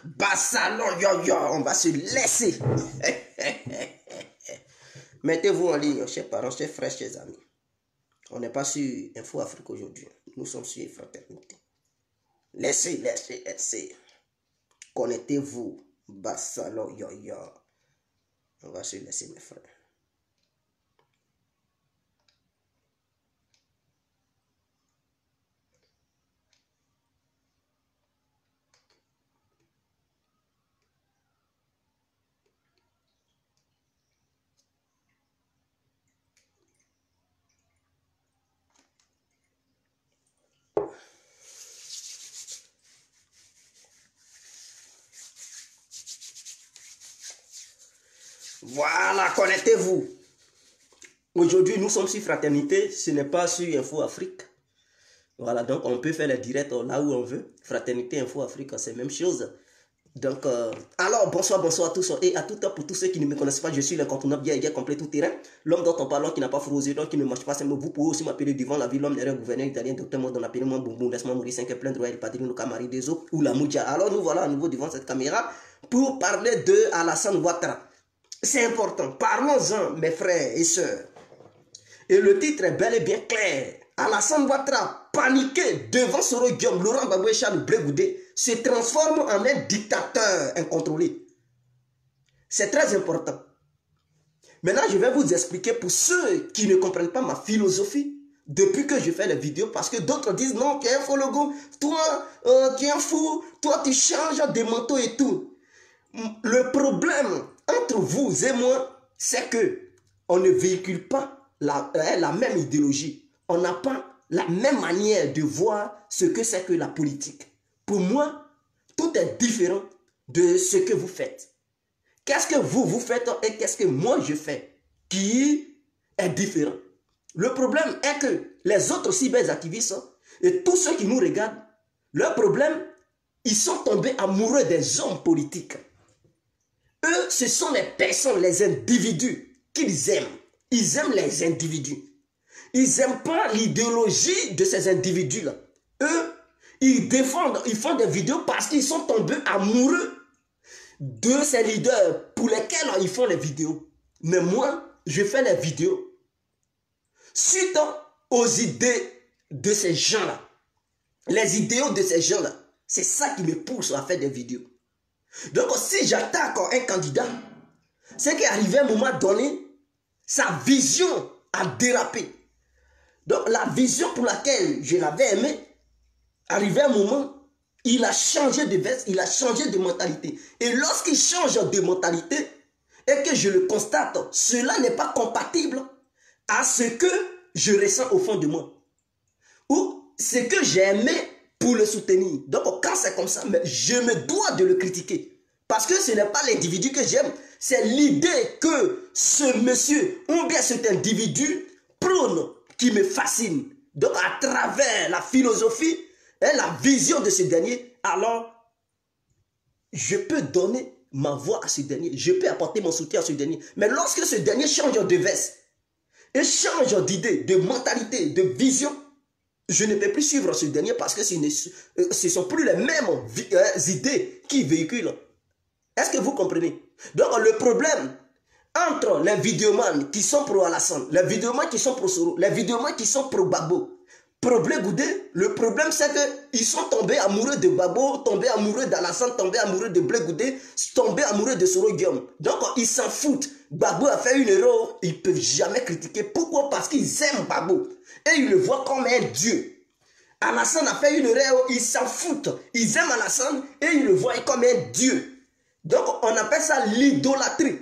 Bassalon, yo, on va se laisser. Mettez-vous en ligne, chers parents, chers frères, chers amis. On n'est pas sur Info Afrique aujourd'hui. Nous sommes sur Fraternité. Laissez. Connectez-vous. Bassalon, yo. On va se laisser, mes frères. Voilà, connectez-vous. Aujourd'hui, nous sommes sur Fraternité. Ce n'est pas sur Info Afrique. Voilà, donc on peut faire les directs là où on veut. Fraternité, Info Afrique, c'est la même chose. Donc, alors, bonsoir à tous et à tout pour tous ceux qui ne me connaissent pas. Je suis l'incontournable bien complet tout terrain. L'homme dont on parle, qui n'a pas frosé, donc qui ne mange pas ses mots. Vous pouvez aussi m'appeler devant la ville, l'homme derrière le gouverneur italien, docteur Modon, appelez-moi Boum, laisse-moi mourir 5 plein de royal, padrino, camari des eaux ou la Moudia. Alors, nous voilà à nouveau devant cette caméra pour parler de Alassane Ouattara. C'est important. Parlons-en, mes frères et sœurs. Et le titre est bel et bien clair. Alassane Ouattara, paniqué devant Soro Guillaume, Laurent Gbagbo et Charles Blé Goudé, se transforme en un dictateur incontrôlé. C'est très important. Maintenant, je vais vous expliquer pour ceux qui ne comprennent pas ma philosophie depuis que je fais les vidéos, parce que d'autres disent non, tu es un faux logo, toi, tu es un fou, toi, tu changes de manteau et tout. Le problème entre vous et moi, c'est que on ne véhicule pas la même idéologie. On n'a pas la même manière de voir ce que c'est que la politique. Pour moi, tout est différent de ce que vous faites. Qu'est-ce que vous faites et qu'est-ce que moi je fais qui est différent. Le problème est que les autres cyberactivistes et tous ceux qui nous regardent, leur problème, ils sont tombés amoureux des hommes politiques. Eux, ce sont les personnes, les individus qu'ils aiment. Ils aiment les individus. Ils n'aiment pas l'idéologie de ces individus-là. Eux, ils défendent, ils font des vidéos parce qu'ils sont tombés amoureux de ces leaders pour lesquels ils font les vidéos. Mais moi, je fais les vidéos suite aux idées de ces gens-là. Les idéaux de ces gens-là. C'est ça qui me pousse à faire des vidéos. Donc, si j'attaque un candidat, c'est qu'arrivé à un moment donné, sa vision a dérapé. Donc, la vision pour laquelle je l'avais aimé, arrivé à un moment, il a changé de veste, il a changé de mentalité. Et lorsqu'il change de mentalité, et que je le constate, cela n'est pas compatible à ce que je ressens au fond de moi. Ou ce que j'ai aimé pour le soutenir. Donc, quand c'est comme ça, je me dois de le critiquer. Parce que ce n'est pas l'individu que j'aime, c'est l'idée que ce monsieur, ou bien cet individu, prône, qui me fascine. Donc, à travers la philosophie et la vision de ce dernier, alors, je peux donner ma voix à ce dernier. Je peux apporter mon soutien à ce dernier. Mais lorsque ce dernier change de veste, et change d'idée, de mentalité, de vision, je ne peux plus suivre ce dernier parce que ce ne sont plus les mêmes idées qui véhiculent. Est-ce que vous comprenez? Donc le problème entre les vidéomans qui sont pro Alassane, les vidéomans qui sont pro Soro, les vidéomans qui sont pro Gbagbo, pro Blé Goudé, le problème c'est qu'ils sont tombés amoureux de Gbagbo, tombés amoureux d'Alassane, tombés amoureux de Blé Goudé, tombés amoureux de Soro Guillaume. Donc ils s'en foutent. Gbagbo a fait une erreur, ils ne peuvent jamais critiquer. Pourquoi? Parce qu'ils aiment Gbagbo. Et ils le voient comme un dieu. Alassane a fait une erreur, ils s'en foutent. Ils aiment Alassane et ils le voient comme un dieu. Donc on appelle ça l'idolâtrie.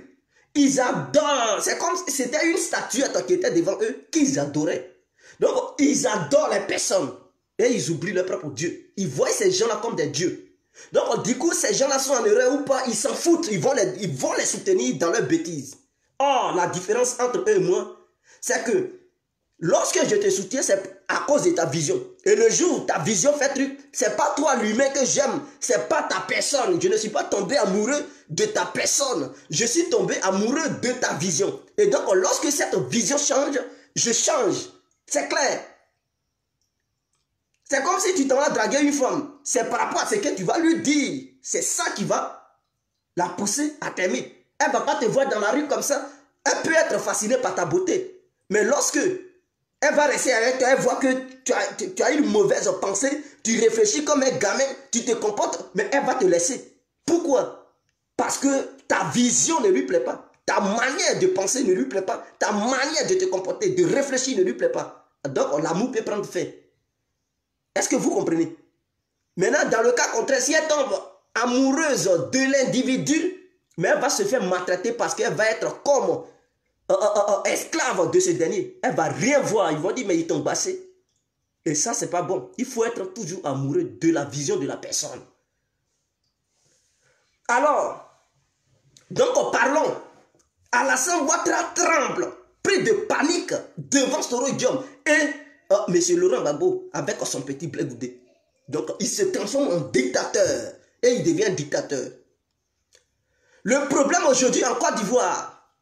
Ils adorent. C'est comme si c'était une statuette qui était devant eux qu'ils adoraient. Donc ils adorent les personnes. Et ils oublient leur propre Dieu. Ils voient ces gens-là comme des dieux. Donc du coup, ces gens-là sont en erreur ou pas, ils s'en foutent. Ils vont les soutenir dans leurs bêtises. Or, la différence entre eux et moi, c'est que lorsque je te soutiens, c'est à cause de ta vision. Et le jour où ta vision fait truc, c'est pas toi l'humain que j'aime, c'est pas ta personne. Je ne suis pas tombé amoureux de ta personne. Je suis tombé amoureux de ta vision. Et donc, lorsque cette vision change, je change. C'est clair. C'est comme si tu t'en vas draguer une femme. C'est par rapport à ce que tu vas lui dire. C'est ça qui va la pousser à t'aimer. Elle ne va pas te voir dans la rue comme ça. Elle peut être fascinée par ta beauté. Mais lorsque elle va rester avec toi, elle voit que tu as une mauvaise pensée, tu réfléchis comme un gamin, tu te comportes, mais elle va te laisser. Pourquoi? Parce que ta vision ne lui plaît pas. Ta manière de penser ne lui plaît pas. Ta manière de te comporter, de réfléchir ne lui plaît pas. Donc l'amour peut prendre fin. Est-ce que vous comprenez? Maintenant, dans le cas contraire, si elle tombe amoureuse de l'individu, mais elle va se faire maltraiter parce qu'elle va être comme esclave de ce dernier. Elle va rien voir. Ils vont dire, mais ils t'ont bassé. Et ça, c'est pas bon. Il faut être toujours amoureux de la vision de la personne. Alors, donc parlons. Alassane Ouattara tremble, pris de panique devant Soro Diom et M. Laurent Gbagbo avec son petit Blé Goudé. Donc, il se transforme en dictateur et il devient dictateur. Le problème aujourd'hui en Côte d'Ivoire,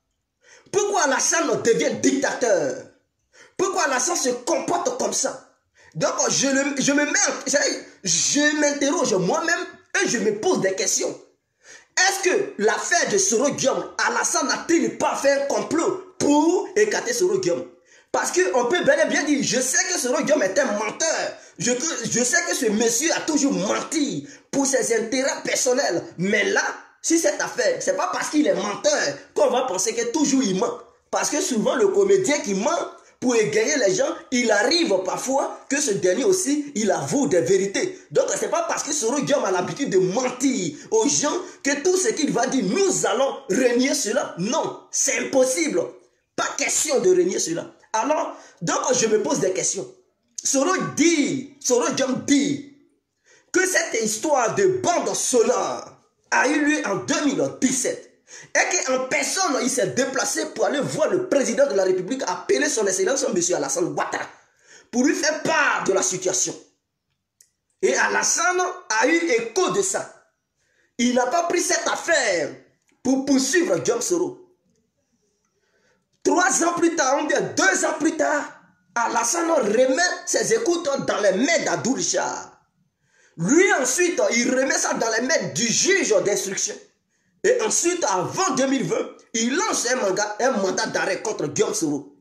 pourquoi Alassane devient dictateur? Pourquoi Alassane se comporte comme ça? Donc, je m'interroge moi-même et je me pose des questions. Est-ce que l'affaire de Soro Diom, Alassane n'a-t-il pas fait un complot pour écarter Soro Diom? Parce qu'on peut bel et bien dire, je sais que Soro Diom est un menteur. Je sais que ce monsieur a toujours menti pour ses intérêts personnels. Mais là, si cette affaire, c'est pas parce qu'il est menteur qu'on va penser que toujours il ment. Parce que souvent, le comédien qui ment pour égayer les gens, il arrive parfois que ce dernier aussi, il avoue des vérités. Donc, ce n'est pas parce que Soro Diom a l'habitude de mentir aux gens que tout ce qu'il va dire, nous allons renier cela. Non, c'est impossible. Pas question de renier cela. Alors, donc je me pose des questions. Soro Diom dit que cette histoire de bande sonore a eu lieu en 2017. Et qu'en personne, il s'est déplacé pour aller voir le président de la République, appeler son excellence, M. Alassane Ouattara, pour lui faire part de la situation. Et Alassane a eu écho de ça. Il n'a pas pris cette affaire pour poursuivre Diom Soro. 3 ans plus tard, on dit 2 ans plus tard, Alassane remet ses écoutes dans les mains d'Abdou Richard. Lui ensuite, il remet ça dans les mains du juge d'instruction. Et ensuite, avant 2020, il lance un mandat d'arrêt contre Diom Soro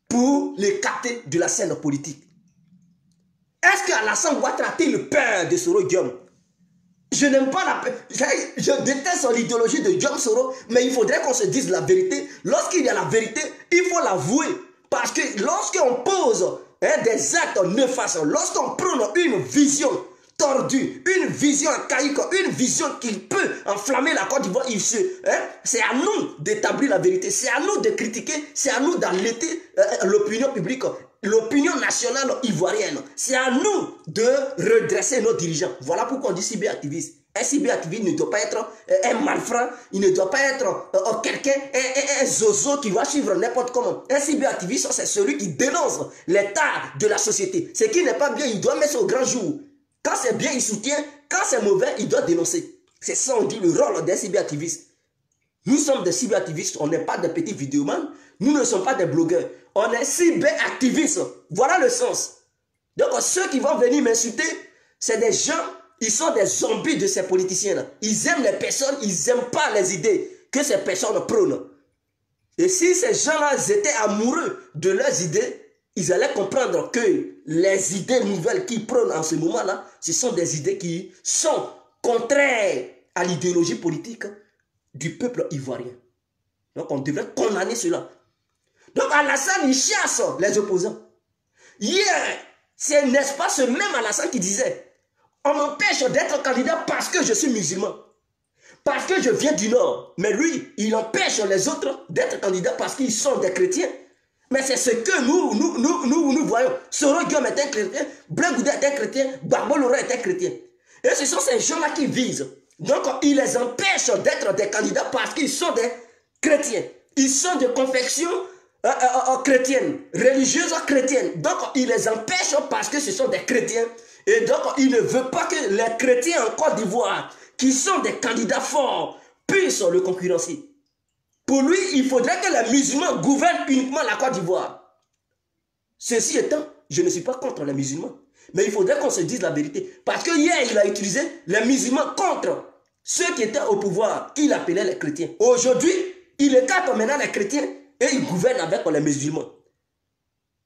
pour l'écarter de la scène politique. Est-ce qu'Alassane Ouattara a-t-il peur de Soro Diom? Je n'aime pas la peur. Je déteste l'idéologie de Diom Soro, mais il faudrait qu'on se dise la vérité. Lorsqu'il y a la vérité, il faut l'avouer. Parce que lorsqu'on pose des actes néfastes, lorsqu'on prend une vision tordue, une vision archaïque, une vision qui peut enflammer la Côte d'Ivoire, c'est à nous d'établir la vérité, c'est à nous de critiquer, c'est à nous d'alerter l'opinion publique, l'opinion nationale ivoirienne. C'est à nous de redresser nos dirigeants. Voilà pourquoi on dit cyberactiviste. Un cyberactiviste ne doit pas être un malfrat, il ne doit pas être quelqu'un, un zozo qui va suivre n'importe comment. Un cyberactiviste, c'est celui qui dénonce l'état de la société. Ce qui n'est pas bien, il doit mettre au grand jour. Quand c'est bien, il soutient. Quand c'est mauvais, il doit dénoncer. C'est ça, on dit, le rôle des cyberactivistes. Nous sommes des cyberactivistes. On n'est pas des petits vidéomans. Nous ne sommes pas des blogueurs. On est cyberactivistes. Voilà le sens. Donc, ceux qui vont venir m'insulter, c'est des gens, ils sont des zombies de ces politiciens-là. Ils aiment les personnes, ils n'aiment pas les idées que ces personnes prônent. Et si ces gens-là étaient amoureux de leurs idées, ils allaient comprendre que les idées nouvelles qu'ils prônent en ce moment-là, ce sont des idées qui sont contraires à l'idéologie politique du peuple ivoirien. Donc on devrait condamner cela. Donc Alassane, il chasse les opposants. Hier, c'est n'est-ce pas ce même Alassane qui disait, on m'empêche d'être candidat parce que je suis musulman. Parce que je viens du Nord. Mais lui, il empêche les autres d'être candidats parce qu'ils sont des chrétiens. Mais c'est ce que nous voyons. Soro Diom est un chrétien, Blé Goudé est un chrétien, Gbagbo Laurent est un chrétien. Et ce sont ces gens-là qui visent. Donc, ils les empêchent d'être des candidats parce qu'ils sont des chrétiens. Ils sont de confession chrétienne, religieuse chrétienne. Donc, ils les empêchent parce que ce sont des chrétiens. Et donc, ils ne veulent pas que les chrétiens en Côte d'Ivoire, qui sont des candidats forts, puissent le concurrencer. Pour lui, il faudrait que les musulmans gouvernent uniquement la Côte d'Ivoire. Ceci étant, je ne suis pas contre les musulmans. Mais il faudrait qu'on se dise la vérité. Parce que hier, il a utilisé les musulmans contre ceux qui étaient au pouvoir, qu'il appelait les chrétiens. Aujourd'hui, il écarte maintenant les chrétiens et il gouverne avec les musulmans.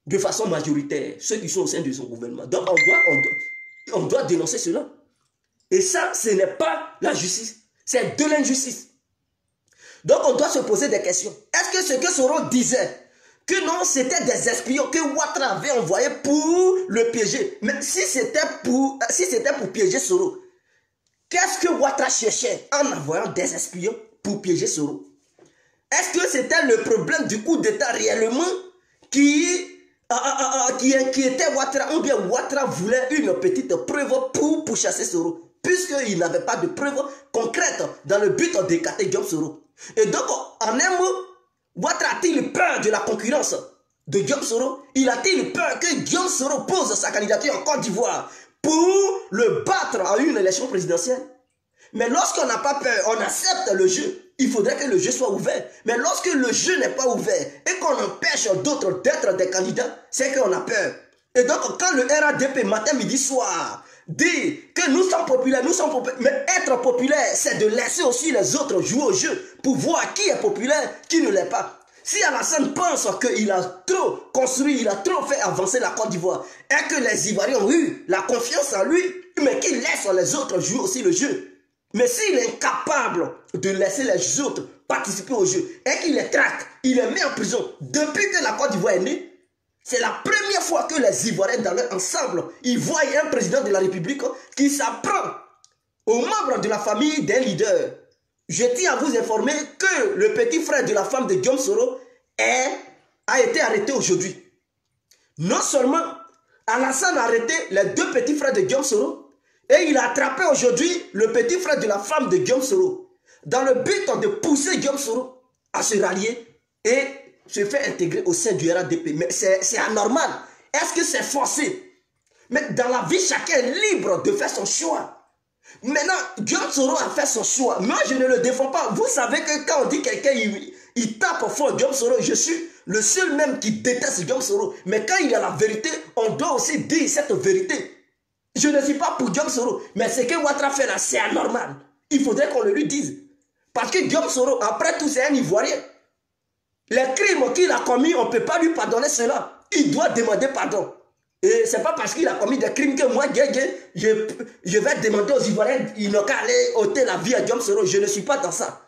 De façon majoritaire, ceux qui sont au sein de son gouvernement. Donc on doit dénoncer cela. Et ça, ce n'est pas la justice, c'est de l'injustice. Donc on doit se poser des questions. Est-ce que ce que Soro disait, que non, c'était des espions que Ouattara avait envoyés pour le piéger. Mais si c'était pour piéger Soro, qu'est-ce que Ouattara cherchait en envoyant des espions pour piéger Soro? Est-ce que c'était le problème du coup d'État réellement qui inquiétait Ouattara, ou bien Ouattara voulait une petite preuve pour chasser Soro, puisqu'il n'avait pas de preuve concrète dans le but d'écarter Guillaume Soro. Et donc, en un mot, Ouattara a-t-il peur de la concurrence de Guillaume Soro? Il a-t-il peur que Guillaume Soro pose sa candidature en Côte d'Ivoire pour le battre à une élection présidentielle? Mais lorsqu'on n'a pas peur, on accepte le jeu. Il faudrait que le jeu soit ouvert. Mais lorsque le jeu n'est pas ouvert et qu'on empêche d'autres d'être des candidats, c'est qu'on a peur. Et donc, quand le RADP, matin, midi, soir, dit que nous sommes populaires, mais être populaire, c'est de laisser aussi les autres jouer au jeu pour voir qui est populaire, qui ne l'est pas. Si Alassane pense qu'il a trop construit, il a trop fait avancer la Côte d'Ivoire, et que les Ivoiriens ont eu la confiance en lui, mais qu'il laisse les autres jouer aussi le jeu. Mais s'il est incapable de laisser les autres participer au jeu, et qu'il les traque, il les met en prison, depuis que la Côte d'Ivoire est née, c'est la première fois que les Ivoiriens dans leur ensemble, ils voient un président de la République qui s'apprend aux membres de la famille d'un leader. Je tiens à vous informer que le petit frère de la femme de Guillaume Soro a été arrêté aujourd'hui. Non seulement Alassane a arrêté les deux petits frères de Guillaume Soro, et il a attrapé aujourd'hui le petit frère de la femme de Guillaume Soro, dans le but de pousser Guillaume Soro à se rallier et se fait intégrer au sein du RADP. Mais c'est anormal. Est-ce que c'est forcé? Mais dans la vie, chacun est libre de faire son choix. Maintenant, Guillaume Soro a fait son choix. Moi, je ne le défends pas. Vous savez que quand on dit quelqu'un, il tape fort Guillaume Soro, je suis le seul même qui déteste Guillaume Soro. Mais quand il y a la vérité, on doit aussi dire cette vérité. Je ne suis pas pour Guillaume Soro. Mais ce que Ouattara fait là, c'est anormal. Il faudrait qu'on le lui dise. Parce que Guillaume Soro, après tout, c'est un Ivoirien. Les crimes qu'il a commis, on ne peut pas lui pardonner cela. Il doit demander pardon. Et ce n'est pas parce qu'il a commis des crimes que moi, je vais demander aux Ivoiriens, ils n'ont qu'à aller ôter la vie à Guillaume Soro. Je ne suis pas dans ça.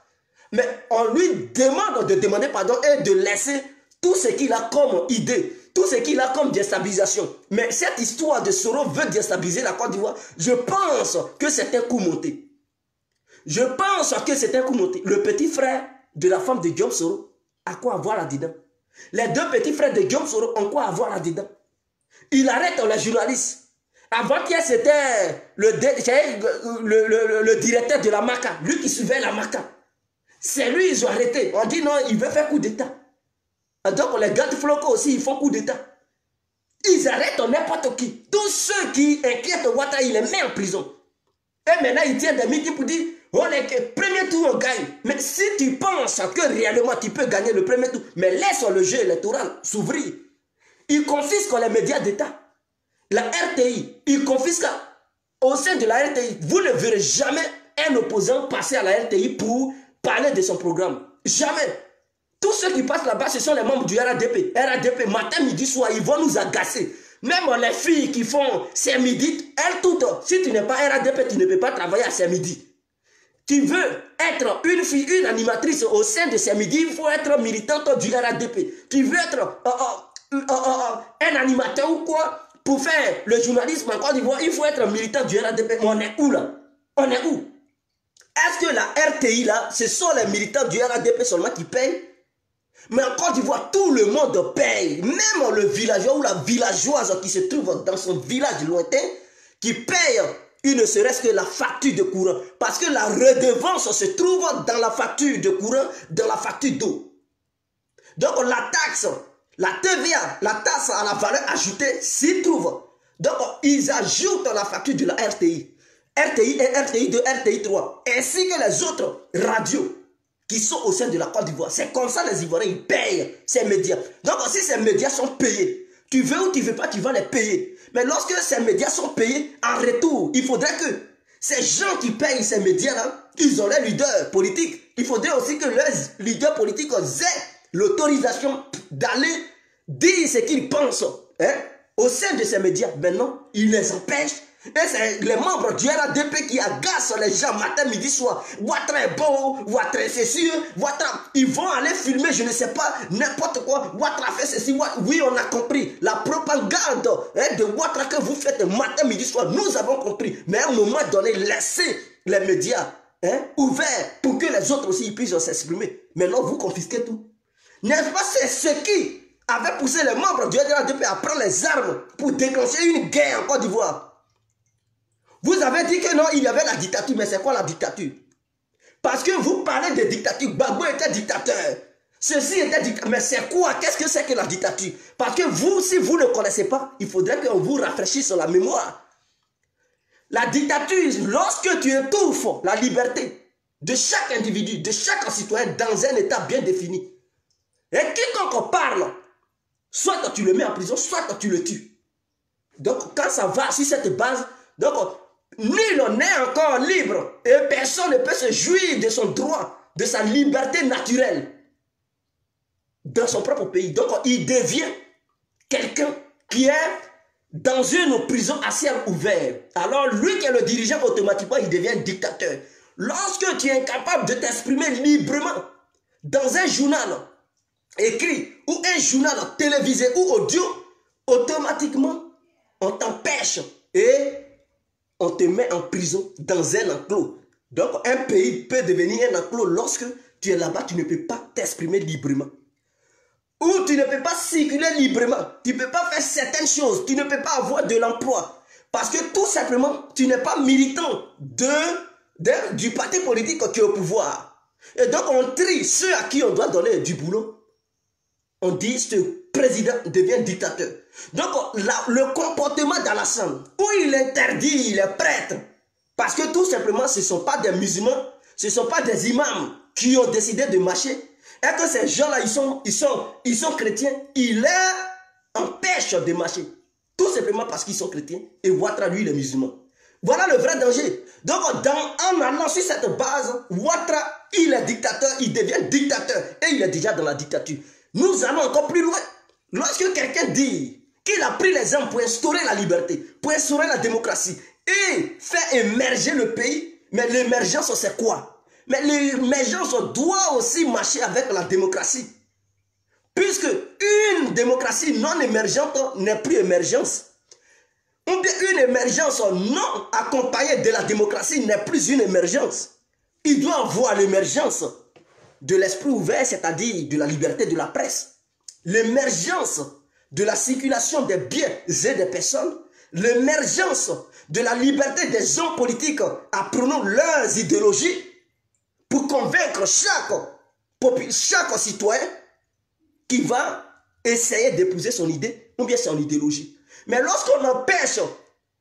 Mais on lui demande de demander pardon et de laisser tout ce qu'il a comme idée, tout ce qu'il a comme déstabilisation. Mais cette histoire de Soro veut déstabiliser la Côte d'Ivoire. Je pense que c'est un coup monté. Je pense que c'est un coup monté. Le petit frère de la femme de Guillaume Soro a quoi avoir là-dedans? Les deux petits frères de Guillaume Soro ont quoi avoir là-dedans? Il arrête les journalistes. Avant-hier, c'était le directeur de la MACA, lui qui suivait la MACA. C'est lui, ils ont arrêté. On dit non, il veut faire coup d'État. Donc les gardes flocos aussi, ils font coup d'État. Ils arrêtent n'importe qui. Tous ceux qui inquiètent Ouattara, ils les mettent en prison. Et maintenant, ils tiennent des meetings pour dire, oh, le premier tour, on gagne. Mais si tu penses que réellement tu peux gagner le premier tour, mais laisse le jeu électoral s'ouvrir. Ils confisquent les médias d'État. La RTI, ils confisquent au sein de la RTI. Vous ne verrez jamais un opposant passer à la RTI pour parler de son programme. Jamais. Tous ceux qui passent là-bas, ce sont les membres du RADP. RADP, matin, midi, soir, ils vont nous agacer. Même les filles qui font ces midi, elles toutes, si tu n'es pas RADP, tu ne peux pas travailler à ces midi. Tu veux être une fille, une animatrice au sein de ces midi, il faut être militante du RADP. Tu veux être un animateur ou quoi? Pour faire le journalisme en Côte d'Ivoire, il faut être militant du RADP. Mais on est où là? On est où? Est-ce que la RTI là, ce sont les militants du RADP seulement qui payent? Mais en Côte d'Ivoire, tout le monde paye. Même le villageois ou la villageoise qui se trouve dans son village lointain, qui paye ne serait-ce que la facture de courant. Parce que la redevance se trouve dans la facture de courant, dans la facture d'eau. Donc la taxe, la TVA, la taxe à la valeur ajoutée s'y trouve. Donc ils ajoutent la facture de la RTI. RTI 1, RTI 2, RTI 3. Ainsi que les autres radios qui sont au sein de la Côte d'Ivoire. C'est comme ça les Ivoiriens ils payent ces médias. Donc si ces médias sont payés, tu veux ou tu ne veux pas, tu vas les payer. Mais lorsque ces médias sont payés, en retour, il faudrait que ces gens qui payent ces médias-là, ils ont les leaders politiques. Il faudrait aussi que leurs leaders politiques aient l'autorisation d'aller dire ce qu'ils pensent au sein de ces médias. Maintenant, ils les empêchent. Et c'est les membres du RADP qui agacent les gens matin, midi, soir. Ouattara est beau, Ouattara c'est sûr, Ouattara, ils vont aller filmer, je ne sais pas, n'importe quoi. Ouattara fait ceci, oui, on a compris. La propagande de Ouattara que vous faites matin, midi, soir, nous avons compris. Mais à un moment donné, laissez les médias ouverts pour que les autres aussi puissent s'exprimer. Maintenant, vous confisquez tout. N'est-ce pas, c'est ce qui avait poussé les membres du RADP à prendre les armes pour déclencher une guerre en Côte d'Ivoire. Vous avez dit que non, il y avait la dictature, mais c'est quoi la dictature? Parce que vous parlez de dictature, Gbagbo était dictateur, ceci était dictateur, mais c'est quoi? Qu'est-ce que c'est que la dictature? Parce que vous, si vous ne connaissez pas, il faudrait qu'on vous rafraîchisse la mémoire. La dictature, lorsque tu étouffes la liberté de chaque individu, de chaque citoyen dans un état bien défini, et quiconque parle, soit tu le mets en prison, soit tu le tues. Donc quand ça va sur cette base, donc nul n'est encore libre et personne ne peut se jouir de son droit, de sa liberté naturelle dans son propre pays. Donc il devient quelqu'un qui est dans une prison à ciel ouvert. Alors lui qui est le dirigeant, automatiquement il devient dictateur. Lorsque tu es incapable de t'exprimer librement dans un journal écrit ou un journal télévisé ou audio, automatiquement on t'empêche et on te met en prison dans un enclos. Donc un pays peut devenir un enclos lorsque tu es là-bas, tu ne peux pas t'exprimer librement. Ou tu ne peux pas circuler librement. Tu ne peux pas faire certaines choses. Tu ne peux pas avoir de l'emploi. Parce que tout simplement, tu n'es pas militant du parti politique qui est au pouvoir. Et donc on trie ceux à qui on doit donner du boulot. On dit ce président devient dictateur. Donc le comportement d'Alassane, où il interdit les prêtres, parce que tout simplement ce ne sont pas des musulmans, ce ne sont pas des imams qui ont décidé de marcher, et que ces gens-là, ils sont chrétiens, il les empêche de marcher. Tout simplement parce qu'ils sont chrétiens, et Ouattara, lui, il est musulman. Voilà le vrai danger. Donc en allant sur cette base, Ouattara, il est dictateur, il devient dictateur, et il est déjà dans la dictature. Nous allons encore plus loin. Lorsque quelqu'un dit qu'il a pris les armes pour instaurer la liberté, pour instaurer la démocratie et faire émerger le pays, mais l'émergence c'est quoi? Mais l'émergence doit aussi marcher avec la démocratie. Puisque une démocratie non émergente n'est plus émergence. Ou bien une émergence non accompagnée de la démocratie n'est plus une émergence. Il doit avoir l'émergence de l'esprit ouvert, c'est-à-dire de la liberté de la presse, l'émergence de la circulation des biens et des personnes, l'émergence de la liberté des hommes politiques apprenant leurs idéologies pour convaincre chaque citoyen qui va essayer d'épouser son idée ou bien son idéologie. Mais lorsqu'on empêche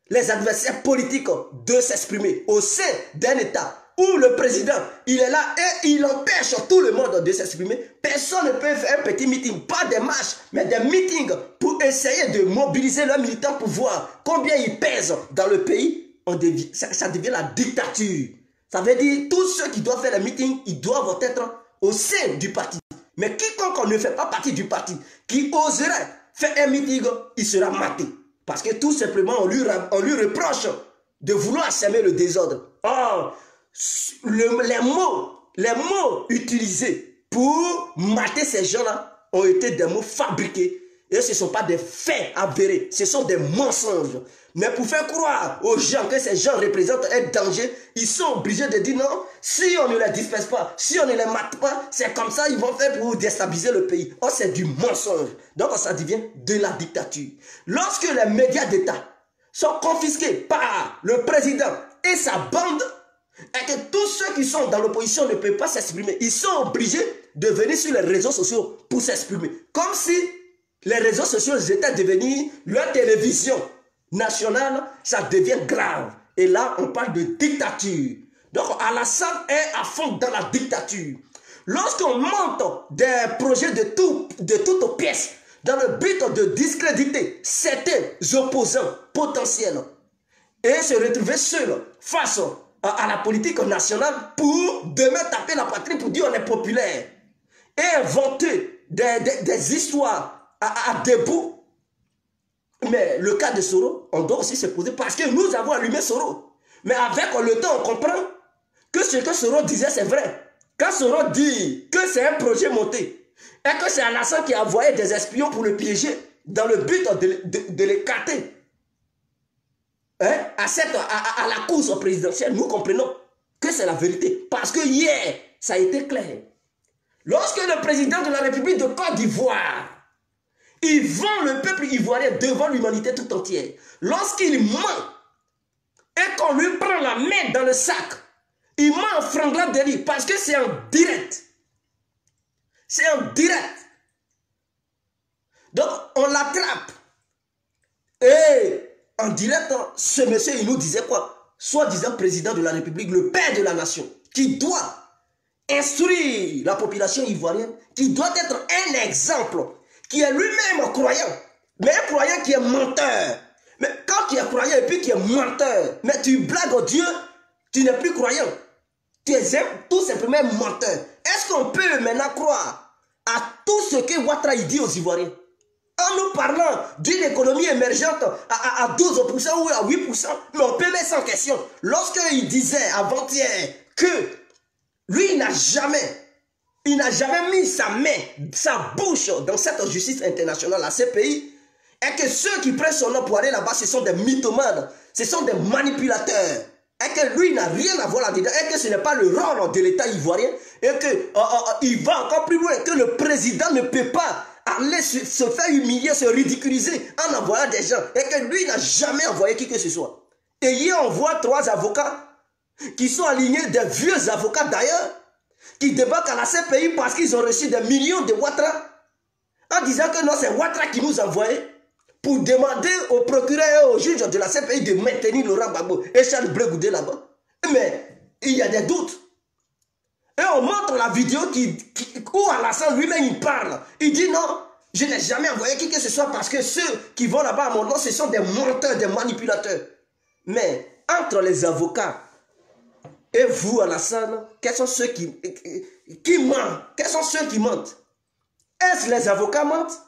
les adversaires politiques de s'exprimer au sein d'un État, où le président, il est là et il empêche tout le monde de s'exprimer. Personne ne peut faire un petit meeting, pas des marches, mais des meetings pour essayer de mobiliser leurs militants pour voir combien ils pèsent dans le pays. Ça devient la dictature. Ça veut dire tous ceux qui doivent faire les meetings, ils doivent être au sein du parti. Mais quiconque ne fait pas partie du parti, qui oserait faire un meeting, il sera maté. Parce que tout simplement, on lui reproche de vouloir semer le désordre. Or, les mots utilisés pour mater ces gens-là ont été des mots fabriqués. Et ce ne sont pas des faits avérés, ce sont des mensonges. Mais pour faire croire aux gens que ces gens représentent un danger, ils sont obligés de dire non, si on ne les disperse pas, si on ne les mate pas, c'est comme ça ils vont faire pour déstabiliser le pays. Oh, c'est du mensonge. Donc ça devient de la dictature. Lorsque les médias d'État sont confisqués par le président et sa bande, et que tous ceux qui sont dans l'opposition ne peuvent pas s'exprimer, ils sont obligés de venir sur les réseaux sociaux pour s'exprimer. Comme si les réseaux sociaux étaient devenus leur télévision nationale, ça devient grave. Et là, on parle de dictature. Donc, Alassane est à fond dans la dictature. Lorsqu'on monte des projets de toutes pièces, dans le but de discréditer certains opposants potentiels et se retrouver seul face à la politique nationale pour demain taper la patrie pour dire on est populaire et inventer des histoires à debout. Mais le cas de Soro, on doit aussi se poser parce que nous avons allumé Soro. Mais avec le temps, on comprend que ce que Soro disait, c'est vrai. Quand Soro dit que c'est un projet monté et que c'est Alassane qui a envoyé des espions pour le piéger dans le but de l'écarter à la course présidentielle, nous comprenons que c'est la vérité. Parce que hier, ça a été clair. Lorsque le président de la République de Côte d'Ivoire, il vend le peuple ivoirien devant l'humanité tout entière, lorsqu'il ment et qu'on lui prend la main dans le sac, il ment en flagrant délit parce que c'est en direct. C'est en direct. Donc, on l'attrape. Et en direct, ce monsieur, il nous disait quoi? Soi-disant président de la République, le père de la nation, qui doit instruire la population ivoirienne, qui doit être un exemple, qui est lui-même croyant, mais un croyant qui est menteur. Mais quand tu es croyant et puis qui est menteur, mais tu blagues Dieu, tu n'es plus croyant. Tu es tout simplement menteur. Est-ce qu'on peut maintenant croire à tout ce que Ouattara dit aux Ivoiriens? En nous parlant d'une économie émergente à 12% ou à 8%, mais on peut mettre sans question. Lorsqu'il disait avant-hier que lui, il n'a jamais mis sa main, sa bouche dans cette justice internationale, à ces pays, et que ceux qui prennent son nom pour aller là-bas, ce sont des mythomanes, ce sont des manipulateurs, et que lui n'a rien à voir là-dedans, et que ce n'est pas le rôle de l'État ivoirien, et qu'il va encore plus loin, que le président ne peut pas aller se faire humilier, se ridiculiser en envoyant des gens, et que lui n'a jamais envoyé qui que ce soit. Et hier, on voit 3 avocats qui sont alignés, des vieux avocats d'ailleurs, qui débarquent à la CPI parce qu'ils ont reçu des millions de Ouattara, en disant que non, c'est Ouattara qui nous a envoyé pour demander au procureur et au juge de la CPI de maintenir Laurent Gbagbo et Charles Blé Goudé là-bas. Mais il y a des doutes. Et on montre la vidéo où Alassane lui-même il parle. Il dit non, je n'ai jamais envoyé qui que ce soit parce que ceux qui vont là-bas à mon nom, ce sont des menteurs, des manipulateurs. Mais entre les avocats et vous, Alassane, quels sont ceux qui mentent? Quels sont ceux qui mentent? Est-ce les avocats mentent?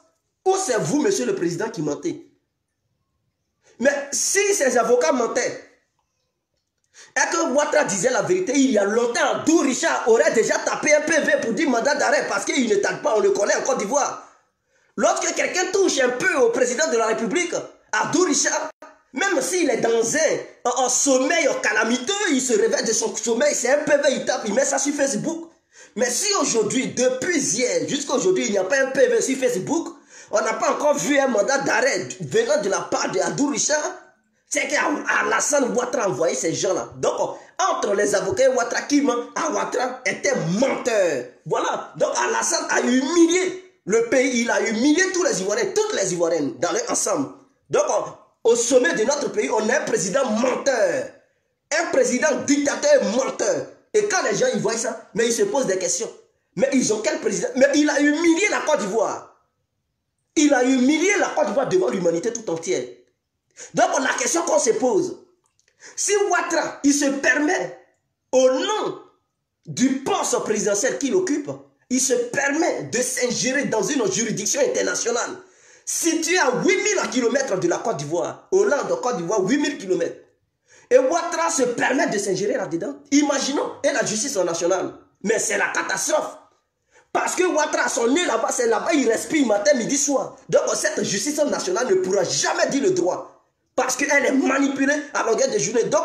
Ou c'est vous, monsieur le président, qui mentez? Mais si ces avocats mentaient, et que Ouattara disait la vérité, il y a longtemps, Abdou Richard aurait déjà tapé un PV pour dire mandat d'arrêt parce qu'il ne tape pas, on le connaît en Côte d'Ivoire. Lorsque quelqu'un touche un peu au président de la République, Abdou Richard, même s'il est dans un sommeil calamiteux, il se réveille de son sommeil, c'est un PV, il tape, il met ça sur Facebook. Mais si aujourd'hui, depuis hier jusqu'à aujourd'hui, il n'y a pas un PV sur Facebook, on n'a pas encore vu un mandat d'arrêt venant de la part d'Abdou Richard, c'est qu'Alassane Ouattara a envoyé ces gens-là. Donc, entre les avocats et Ouattara, qui ment, Ouattara était menteur. Voilà. Donc, Alassane a humilié le pays, il a humilié tous les Ivoiriens, toutes les Ivoiriennes dans leur ensemble. Donc, au sommet de notre pays, on a un président menteur. Un président dictateur menteur. Et quand les gens ils voient ça, mais ils se posent des questions. Mais ils ont quel président? Mais il a humilié la Côte d'Ivoire. Il a humilié la Côte d'Ivoire devant l'humanité tout entière. Donc la question qu'on se pose, si Ouattara, il se permet, au nom du poste présidentiel qu'il occupe, il se permet de s'ingérer dans une juridiction internationale située à 8000 km de la Côte d'Ivoire, Hollande, Côte d'Ivoire, 8000 km. Et Ouattara se permet de s'ingérer là-dedans. Imaginons, et la justice nationale. Mais c'est la catastrophe. Parce que Ouattara a son nez là-bas, c'est là-bas, il respire matin, midi, soir. Donc cette justice nationale ne pourra jamais dire le droit. Parce qu'elle est manipulée à longueur de journée. Donc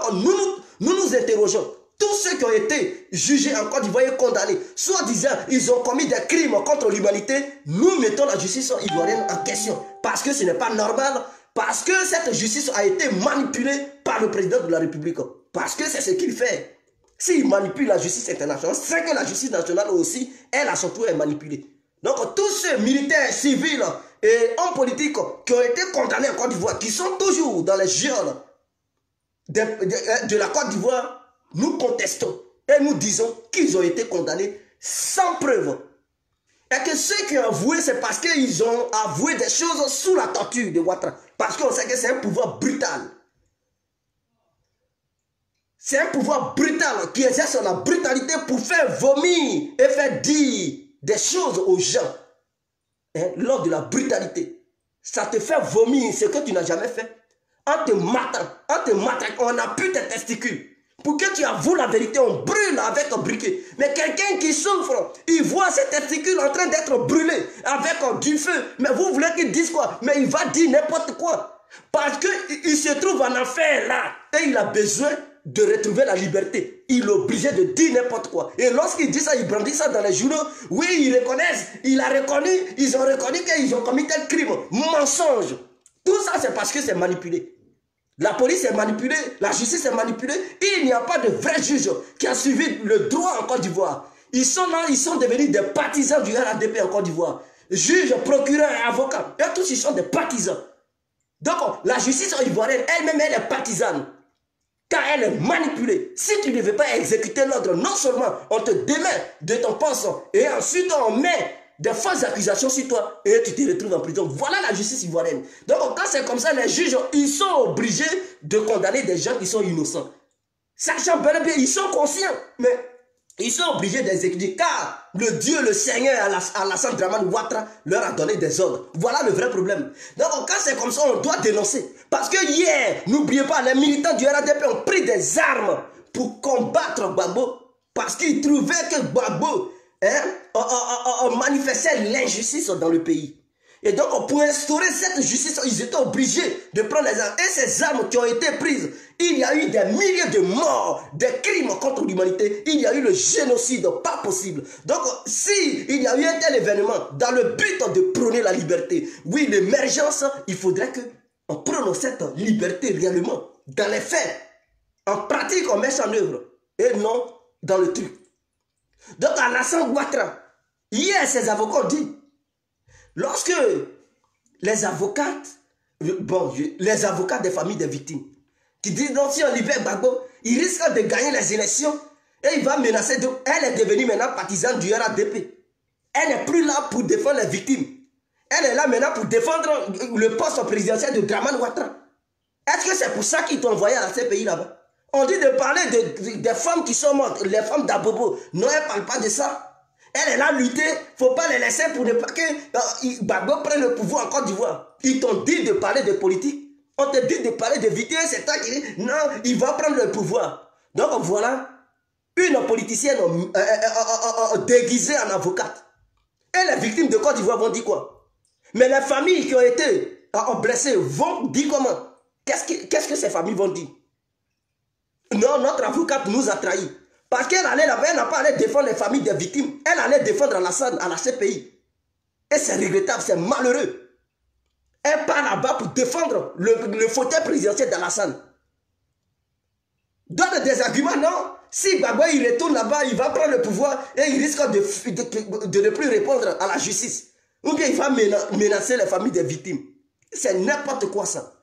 nous interrogeons. Tous ceux qui ont été jugés en Côte d'Ivoire et condamnés, soi-disant, ils ont commis des crimes contre l'humanité, nous mettons la justice ivoirienne en question. Parce que ce n'est pas normal. Parce que cette justice a été manipulée par le président de la République. Parce que c'est ce qu'il fait. S'il manipule la justice internationale, c'est que la justice nationale aussi, elle a surtout est manipulée. Donc tous ces militaires, civils et hommes politiques qui ont été condamnés en Côte d'Ivoire, qui sont toujours dans les geôles de la Côte d'Ivoire, nous contestons et nous disons qu'ils ont été condamnés sans preuve. Et que ceux qui ont avoué, c'est parce qu'ils ont avoué des choses sous la torture de Ouattara. Parce qu'on sait que c'est un pouvoir brutal. C'est un pouvoir brutal qui exerce la brutalité pour faire vomir et faire dire des choses aux gens. Hein, lors de la brutalité. Ça te fait vomir ce que tu n'as jamais fait. En te matant, on a pu tes testicules. Pour que tu avoues la vérité, on brûle avec un briquet. Mais quelqu'un qui souffre, il voit ses testicules en train d'être brûlés avec du feu. Mais vous voulez qu'il dise quoi? Mais il va dire n'importe quoi. Parce qu'il se trouve en enfer là. Et il a besoin de retrouver la liberté. Il est obligé de dire n'importe quoi. Et lorsqu'il dit ça, il brandit ça dans les journaux. Oui, ils reconnaissent. Il a reconnu. Ils ont reconnu qu'ils ont commis tel crime. Mensonge. Tout ça, c'est parce que c'est manipulé. La police est manipulée, la justice est manipulée. Il n'y a pas de vrai juge qui a suivi le droit en Côte d'Ivoire. Ils sont là, ils sont devenus des partisans du RADP en Côte d'Ivoire. Juges, procureurs et avocats. Et tous, ils sont des partisans. Donc, la justice ivoirienne, elle-même, elle est partisane. Car elle est manipulée. Si tu ne veux pas exécuter l'ordre, non seulement on te démet de ton poste, et ensuite on met des fausses accusations sur toi et tu te retrouves en prison. Voilà la justice ivoirienne. Donc quand c'est comme ça, les juges, ils sont obligés de condamner des gens qui sont innocents. Sachant bel et bien, ils sont conscients, mais ils sont obligés d'exécuter car le Dieu, le Seigneur, Alassane Dramane Ouattara leur a donné des ordres. Voilà le vrai problème. Donc quand c'est comme ça, on doit dénoncer. Parce que hier, n'oubliez pas, les militants du RADP ont pris des armes pour combattre Gbagbo parce qu'ils trouvaient que Gbagbo on manifestait l'injustice dans le pays. Et donc, pour instaurer cette justice, ils étaient obligés de prendre les armes. Et ces armes qui ont été prises, il y a eu des milliers de morts, des crimes contre l'humanité. Il y a eu le génocide, pas possible. Donc, si il y a eu un tel événement dans le but de prôner la liberté, oui, l'émergence, il faudrait qu'on prône cette liberté réellement. Dans les faits, en pratique, on met ça en œuvre. Et non dans le truc. Donc, Alassane Ouattara, hier, ses avocats ont dit, lorsque les avocats des familles des victimes, qui disent, non, si on libère Gbagbo, il risque de gagner les élections, et il va menacer, elle est devenue maintenant partisane du RADP. Elle n'est plus là pour défendre les victimes. Elle est là maintenant pour défendre le poste présidentiel de Dramane Ouattara. Est-ce que c'est pour ça qu'ils t'ont envoyé à ces pays là-bas? On dit de parler des femmes qui sont mortes, les femmes d'Abobo. Non, elle ne parle pas de ça. Elle est là à lutter. Il ne faut pas les laisser pour ne pas que Gbagbo prenne le pouvoir en Côte d'Ivoire. Ils t'ont dit de parler de politique. On te dit de parler de victimes. C'est toi qui dis non, il va prendre le pouvoir. Donc voilà une politicienne déguisée en avocate. Et les victimes de Côte d'Ivoire vont dire quoi? Mais les familles qui ont été blessées vont dire comment? Qu'est-ce que ces familles vont dire? Non, notre avocate nous a trahis. Parce qu'elle allait là-bas, elle n'a pas allé défendre les familles des victimes. Elle allait défendre Alassane à la CPI. Et c'est regrettable, c'est malheureux. Elle part là-bas pour défendre le fauteuil présidentiel d'Alassane. Donne des arguments, non? Si Gbagbo il retourne là-bas, il va prendre le pouvoir et il risque de ne plus répondre à la justice. Ou bien il va menacer les familles des victimes. C'est n'importe quoi ça.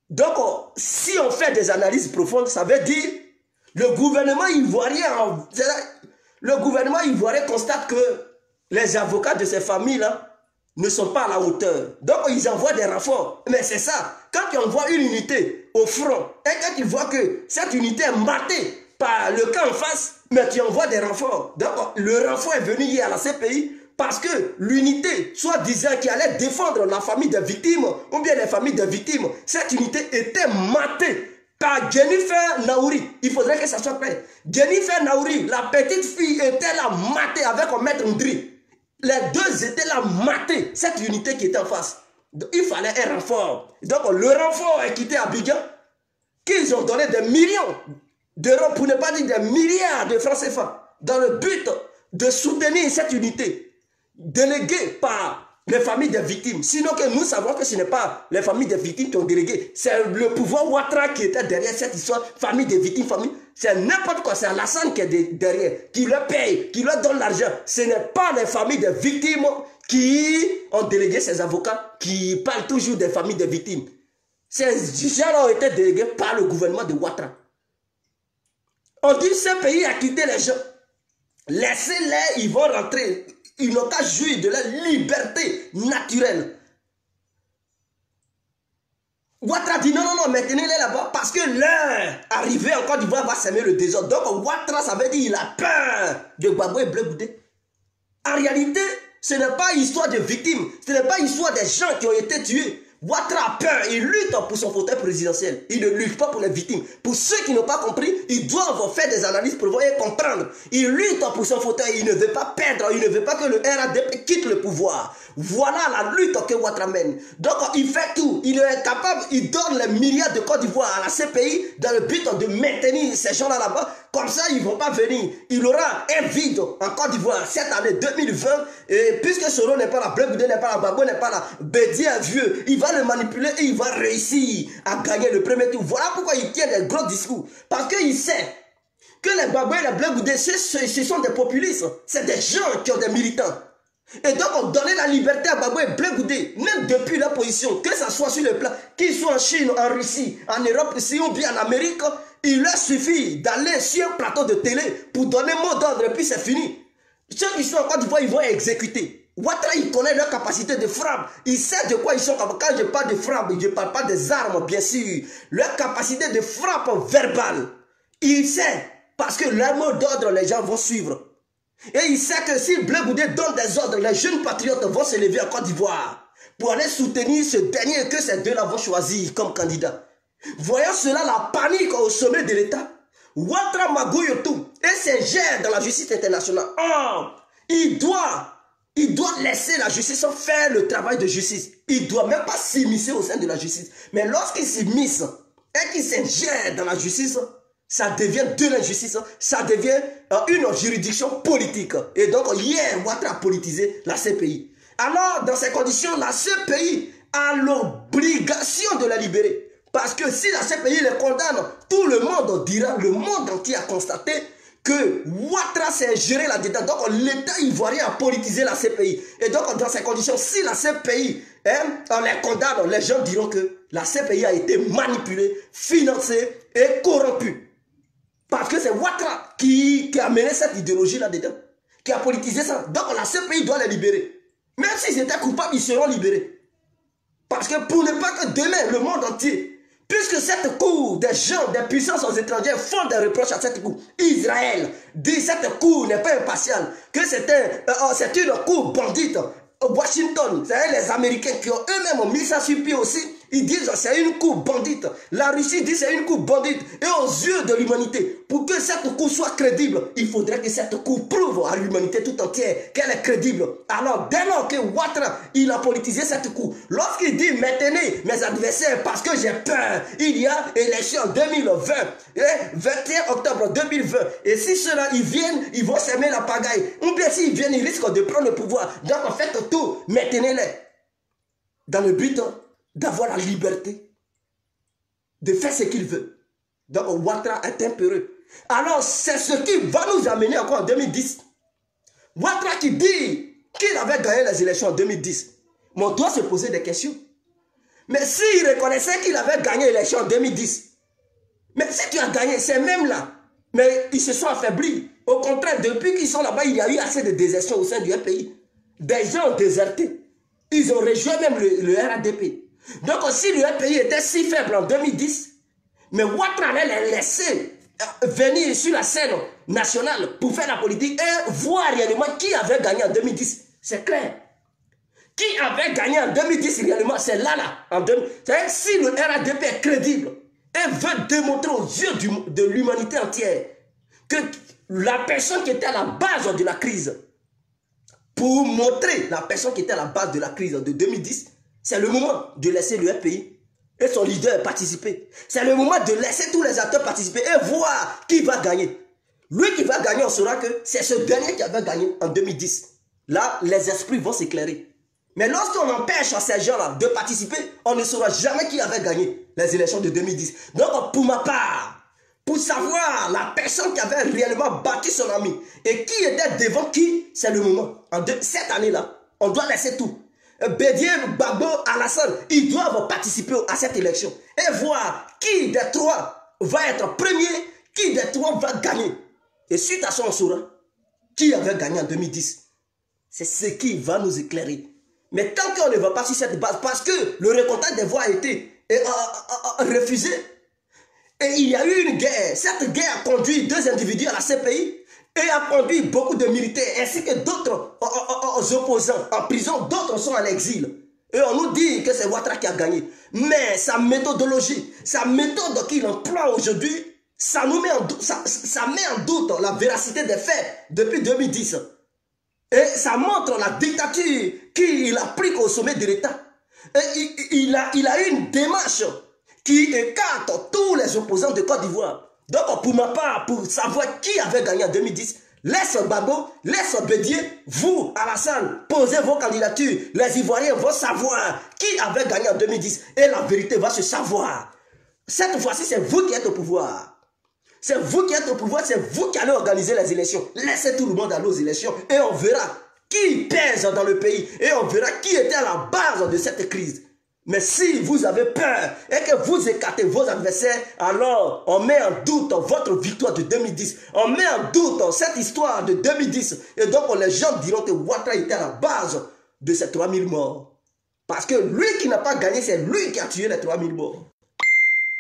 Donc, si on fait des analyses profondes, ça veut dire le gouvernement ivoirien constate que les avocats de ces familles-là ne sont pas à la hauteur. Donc, ils envoient des renforts. Mais c'est ça. Quand tu envoies une unité au front, et quand tu vois que cette unité est matée par le camp en face, mais tu envoies des renforts. Donc, le renfort est venu hier à la CPI parce que l'unité, soi-disant qui allait défendre la famille des victimes, ou bien les familles des victimes, cette unité était matée par Jennifer Naouri. Il faudrait que ça soit clair. Jennifer Naouri, la petite fille, était là matée avec un maître Ndri. Les deux étaient là matés, cette unité qui était en face. Donc, il fallait un renfort. Donc le renfort est quitté à Abidjan, qu'ils ont donné des millions d'euros, pour ne pas dire des milliards de francs CFA, dans le but de soutenir cette unité, déléguée par les familles des victimes. Sinon que nous savons que ce n'est pas les familles des victimes qui ont délégué, c'est le pouvoir Ouattara qui était derrière cette histoire, famille des victimes, famille. C'est n'importe quoi, c'est Alassane qui est derrière, qui leur paye, qui leur donne l'argent. Ce n'est pas les familles des victimes qui ont délégué ces avocats, qui parlent toujours des familles des victimes. Ces gens ont été délégués par le gouvernement de Ouattara. On dit que ce pays a quitté les gens. Laissez-les, ils vont rentrer. Ils n'ont qu'à jouir de la liberté naturelle. Ouattara dit non, maintenez-les là-bas parce que l'heure arrivée en Côte d'Ivoire va s'aimer le désordre. Donc Ouattara, ça veut dire qu'il a peur de Gbagbo et Blé Goudé. En réalité, ce n'est pas histoire de victimes, ce n'est pas histoire des gens qui ont été tués. Ouattara a peur, il lutte pour son fauteuil présidentiel. Il ne lutte pas pour les victimes. Pour ceux qui n'ont pas compris, ils doivent faire des analyses pour voir et comprendre. Il lutte pour son fauteuil, il ne veut pas perdre, il ne veut pas que le RADP quitte le pouvoir. Voilà la lutte que Ouattara mène. Donc il fait tout, il est capable, il donne les milliards de Côte d'Ivoire à la CPI dans le but de maintenir ces gens-là là-bas. Comme ça, ils ne vont pas venir. Il aura un vide en Côte d'Ivoire cette année 2020. Et puisque Soro n'est pas là, Blé Goudé n'est pas là, Gbagbo n'est pas là, Bédié est vieux, il va le manipuler et il va réussir à gagner le premier tour. Voilà pourquoi il tient des gros discours. Parce qu'il sait que les Gbagbo et les Blé Goudé, ce sont des populistes. C'est des gens qui ont des militants. Et donc on donnait la liberté à Gbagbo et Blé Goudé, même depuis leur position, que ce soit sur le plan, qu'ils soient en Chine, en Russie, en Europe, ici ou bien en Amérique, il leur suffit d'aller sur un plateau de télé pour donner mot d'ordre et puis c'est fini. Ceux qui sont en Côte d'Ivoire, ils vont exécuter. Ouattara, il connaît leur capacité de frappe. Il sait de quoi ils sont capables. Quand je parle de frappe, je ne parle pas des armes, bien sûr. Leur capacité de frappe verbale. Il sait, parce que leur mot d'ordre, les gens vont suivre. Et il sait que si Blé Goudé donne des ordres, les jeunes patriotes vont se lever en Côte d'Ivoire pour aller soutenir ce dernier que ces deux-là vont choisir comme candidat. Voyant cela, la panique au sommet de l'État, Ouattara magouille tout et s'ingère dans la justice internationale. Oh, il doit laisser la justice faire le travail de justice. Il ne doit même pas s'immiscer au sein de la justice. Mais lorsqu'il s'immisce et qu'il s'ingère dans la justice, ça devient de l'injustice, ça devient une juridiction politique. Et donc, hier, Ouattara a politisé la CPI. Alors, dans ces conditions, la CPI a l'obligation de la libérer. Parce que si la CPI les condamne, tout le monde dira, le monde entier a constaté que Ouattara s'est géré là-dedans. Donc, l'État ivoirien a politisé la CPI. Et donc, dans ces conditions, si la CPI, on les condamne, les gens diront que la CPI a été manipulée, financée et corrompue. Parce que c'est Ouattara qui a mené cette idéologie là-dedans, qui a politisé ça. Donc la CPI doit les libérer. Même s'ils étaient coupables, ils seront libérés. Parce que pour ne pas que demain, le monde entier, puisque cette cour des gens, des puissances étrangères font des reproches à cette cour, Israël dit que cette cour n'est pas impartiale, que c'est une cour bandite. Washington, c'est les Américains qui ont eux-mêmes mis ça sur pied aussi. Ils disent que c'est une cour bandite. La Russie dit que c'est une cour bandite. Et aux yeux de l'humanité, pour que cette cour soit crédible, il faudrait que cette cour prouve à l'humanité tout entière qu'elle est crédible. Alors, dès lors que Ouattara, il a politisé cette cour, lorsqu'il dit maintenez mes adversaires parce que j'ai peur, il y a élection en 2020, et 21 octobre 2020. Et si ceux-là, ils viennent, ils vont s'aimer la pagaille. Ou bien s'ils viennent, ils risquent de prendre le pouvoir. Donc, en fait, tout, maintenez-les. Dans le but d'avoir la liberté de faire ce qu'il veut. Donc Ouattara est impérieux. Alors c'est ce qui va nous amener encore en 2010. Ouattara qui dit qu'il avait gagné les élections en 2010. Mais on doit se poser des questions. Mais s'il reconnaissait qu'il avait gagné les élections en 2010, mais si tu as gagné, c'est même là. Mais ils se sont affaiblis. Au contraire, depuis qu'ils sont là-bas, il y a eu assez de désertion au sein du pays. Des gens ont déserté. Ils ont rejoint même le RADP. Donc si le pays était si faible en 2010, mais Ouattara allait les laisser venir sur la scène nationale pour faire la politique et voir réellement qui avait gagné en 2010. C'est clair. Qui avait gagné en 2010 réellement, c'est là. C'est-à-dire si le RADP est crédible et veut démontrer aux yeux de l'humanité entière que la personne qui était à la base de la crise, pour montrer la personne qui était à la base de la crise de 2010, c'est le moment de laisser le pays et son leader participer. C'est le moment de laisser tous les acteurs participer et voir qui va gagner. Lui qui va gagner, on saura que c'est ce dernier qui avait gagné en 2010. Là, les esprits vont s'éclairer. Mais lorsqu'on empêche à ces gens-là de participer, on ne saura jamais qui avait gagné les élections de 2010. Donc, pour ma part, pour savoir la personne qui avait réellement battu son ami et qui était devant qui, c'est le moment. Cette année-là, on doit laisser tout. Bédié, Gbagbo, Alassane, ils doivent participer à cette élection et voir qui des trois va être premier, qui des trois va gagner. Et suite à ça, on saura qui avait gagné en 2010. C'est ce qui va nous éclairer. Mais tant qu'on ne va pas sur cette base, parce que le recomptage des voix a été refusé, et il y a eu une guerre. Cette guerre a conduit 2 individus à la CPI et a conduit beaucoup de militaires ainsi que d'autres opposants en prison. D'autres sont en exil. Et on nous dit que c'est Ouattara qui a gagné. Mais sa méthodologie, sa méthode qu'il emploie aujourd'hui, ça met en doute la véracité des faits depuis 2010. Et ça montre la dictature qu'il applique au sommet de l'État. Et il a une démarche qui écarte tous les opposants de Côte d'Ivoire. Donc pour ma part, pour savoir qui avait gagné en 2010, laisse Babo, laisse Bédier, vous, Alassane, posez vos candidatures. Les Ivoiriens vont savoir qui avait gagné en 2010. Et la vérité va se savoir. Cette fois-ci, c'est vous qui êtes au pouvoir. C'est vous qui êtes au pouvoir, c'est vous qui allez organiser les élections. Laissez tout le monde aller aux élections et on verra qui pèse dans le pays. Et on verra qui était à la base de cette crise. Mais si vous avez peur et que vous écartez vos adversaires, alors on met en doute votre victoire de 2010. On met en doute cette histoire de 2010. Et donc les gens diront que Ouattara était à la base de ces 3000 morts. Parce que lui qui n'a pas gagné, c'est lui qui a tué les 3000 morts.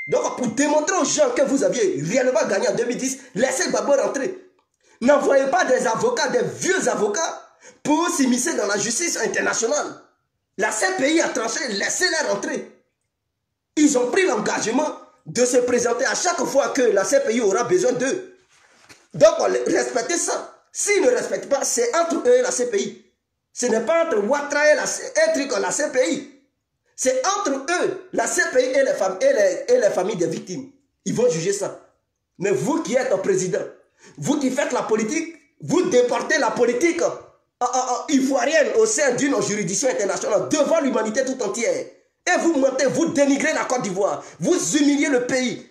Donc pour démontrer aux gens que vous aviez réellement gagné en 2010, laissez Babo rentrer. N'envoyez pas des avocats, des vieux avocats pour s'immiscer dans la justice internationale. La CPI a tranché, laissez-les rentrer. Ils ont pris l'engagement de se présenter à chaque fois que la CPI aura besoin d'eux. Donc respectez ça. S'ils ne respectent pas, c'est entre eux et la CPI. Ce n'est pas entre Ouattara et la CPI. C'est entre eux, la CPI et les familles des victimes. Ils vont juger ça. Mais vous qui êtes un président, vous qui faites la politique, vous déportez la politique ivoirienne au sein d'une juridiction internationale devant l'humanité tout entière. Et vous mentez, vous dénigrez la Côte d'Ivoire. Vous humiliez le pays.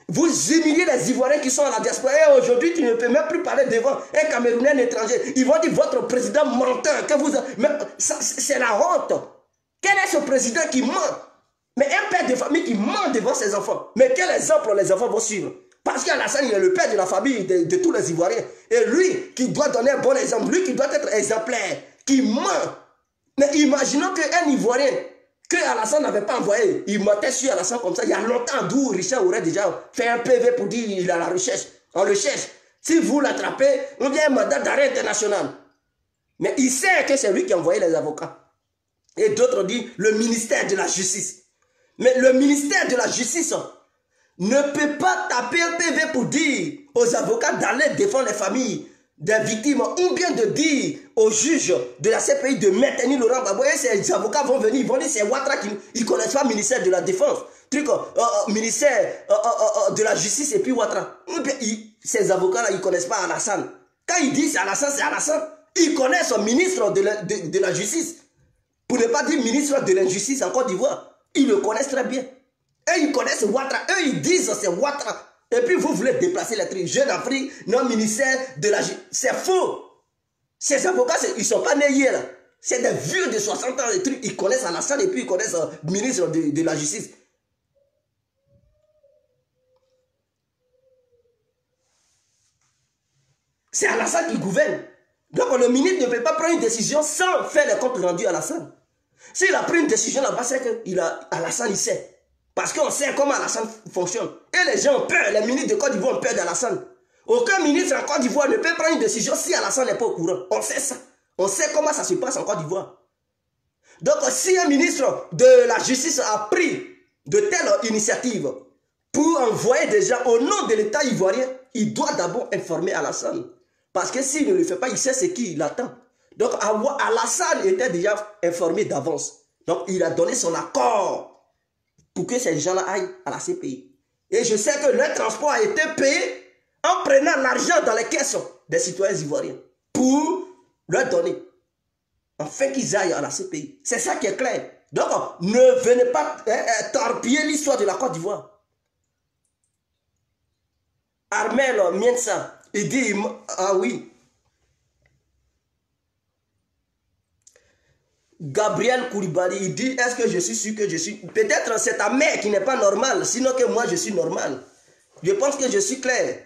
Vous humiliez les Ivoiriens qui sont à la diaspora. Et aujourd'hui, tu ne peux même plus parler devant un Camerounais, un étranger. Ils vont dire votre président menteur. C'est la honte. Quel est ce président qui ment? Mais un père de famille qui ment devant ses enfants. Mais quel exemple les enfants vont suivre? Parce qu'Alassane, il est le père de la famille de tous les Ivoiriens. Et lui qui doit donner un bon exemple, lui qui doit être exemplaire, qui ment. Mais imaginons qu'un Ivoirien, que Alassane n'avait pas envoyé, il mentait sur Alassane comme ça, il y a longtemps, d'où Richard aurait déjà fait un PV pour dire qu'il est à la recherche. On le cherche. Si vous l'attrapez, on vient un mandat d'arrêt international. Mais il sait que c'est lui qui a envoyé les avocats. Et d'autres disent le ministère de la justice. Mais le ministère de la justice ne peut pas taper un PV pour dire aux avocats d'aller défendre les familles des victimes ou bien de dire aux juges de la CPI de maintenir Laurent Gbagbo. Et ces avocats vont venir, ils vont dire c'est Ouattara qui ne connaissent pas le ministère de la défense, ministère de la justice et puis Ouattara. Ces avocats-là, ils ne connaissent pas Alassane. Quand ils disent c'est Alassane, ils connaissent son ministre de la justice. Pour ne pas dire ministre de l'injustice en Côte d'Ivoire. Ils le connaissent très bien. Et ils connaissent Ouattara. Eux, ils disent c'est Ouattara. Et puis vous voulez déplacer les trucs. Jeune Afrique, non ministère de la justice. C'est faux. Ces avocats, ils ne sont pas nés hier. C'est des vieux de 60 ans. Les trucs. Ils connaissent Alassane et puis ils connaissent le ministre de la justice. C'est Alassane qui gouverne. Donc le ministre ne peut pas prendre une décision sans faire les comptes rendus à Alassane. S'il a pris une décision là-bas, c'est qu'Alassane, il sait. Parce qu'on sait comment Alassane fonctionne. Et les gens ont peur, les ministres de Côte d'Ivoire ont peur d'Alassane. Aucun ministre en Côte d'Ivoire ne peut prendre une décision si Alassane n'est pas au courant. On sait ça. On sait comment ça se passe en Côte d'Ivoire. Donc si un ministre de la justice a pris de telles initiatives pour envoyer des gens au nom de l'État ivoirien, il doit d'abord informer Alassane. Parce que s'il ne le fait pas, il sait ce qu'il attend. Donc Alassane était déjà informé d'avance. Donc il a donné son accord pour que ces gens-là aillent à la CPI. Et je sais que leur transport a été payé en prenant l'argent dans les caisses des citoyens ivoiriens pour leur donner. Afin qu'ils aillent à la CPI. C'est ça qui est clair. Donc ne venez pas torpiller l'histoire de la Côte d'Ivoire. Armel Miensa, il dit, ah oui, Gabriel Koulibaly, il dit, est-ce que je suis sûr que je suis... Peut-être c'est ta mère qui n'est pas normale, sinon que moi je suis normal. Je pense que je suis clair.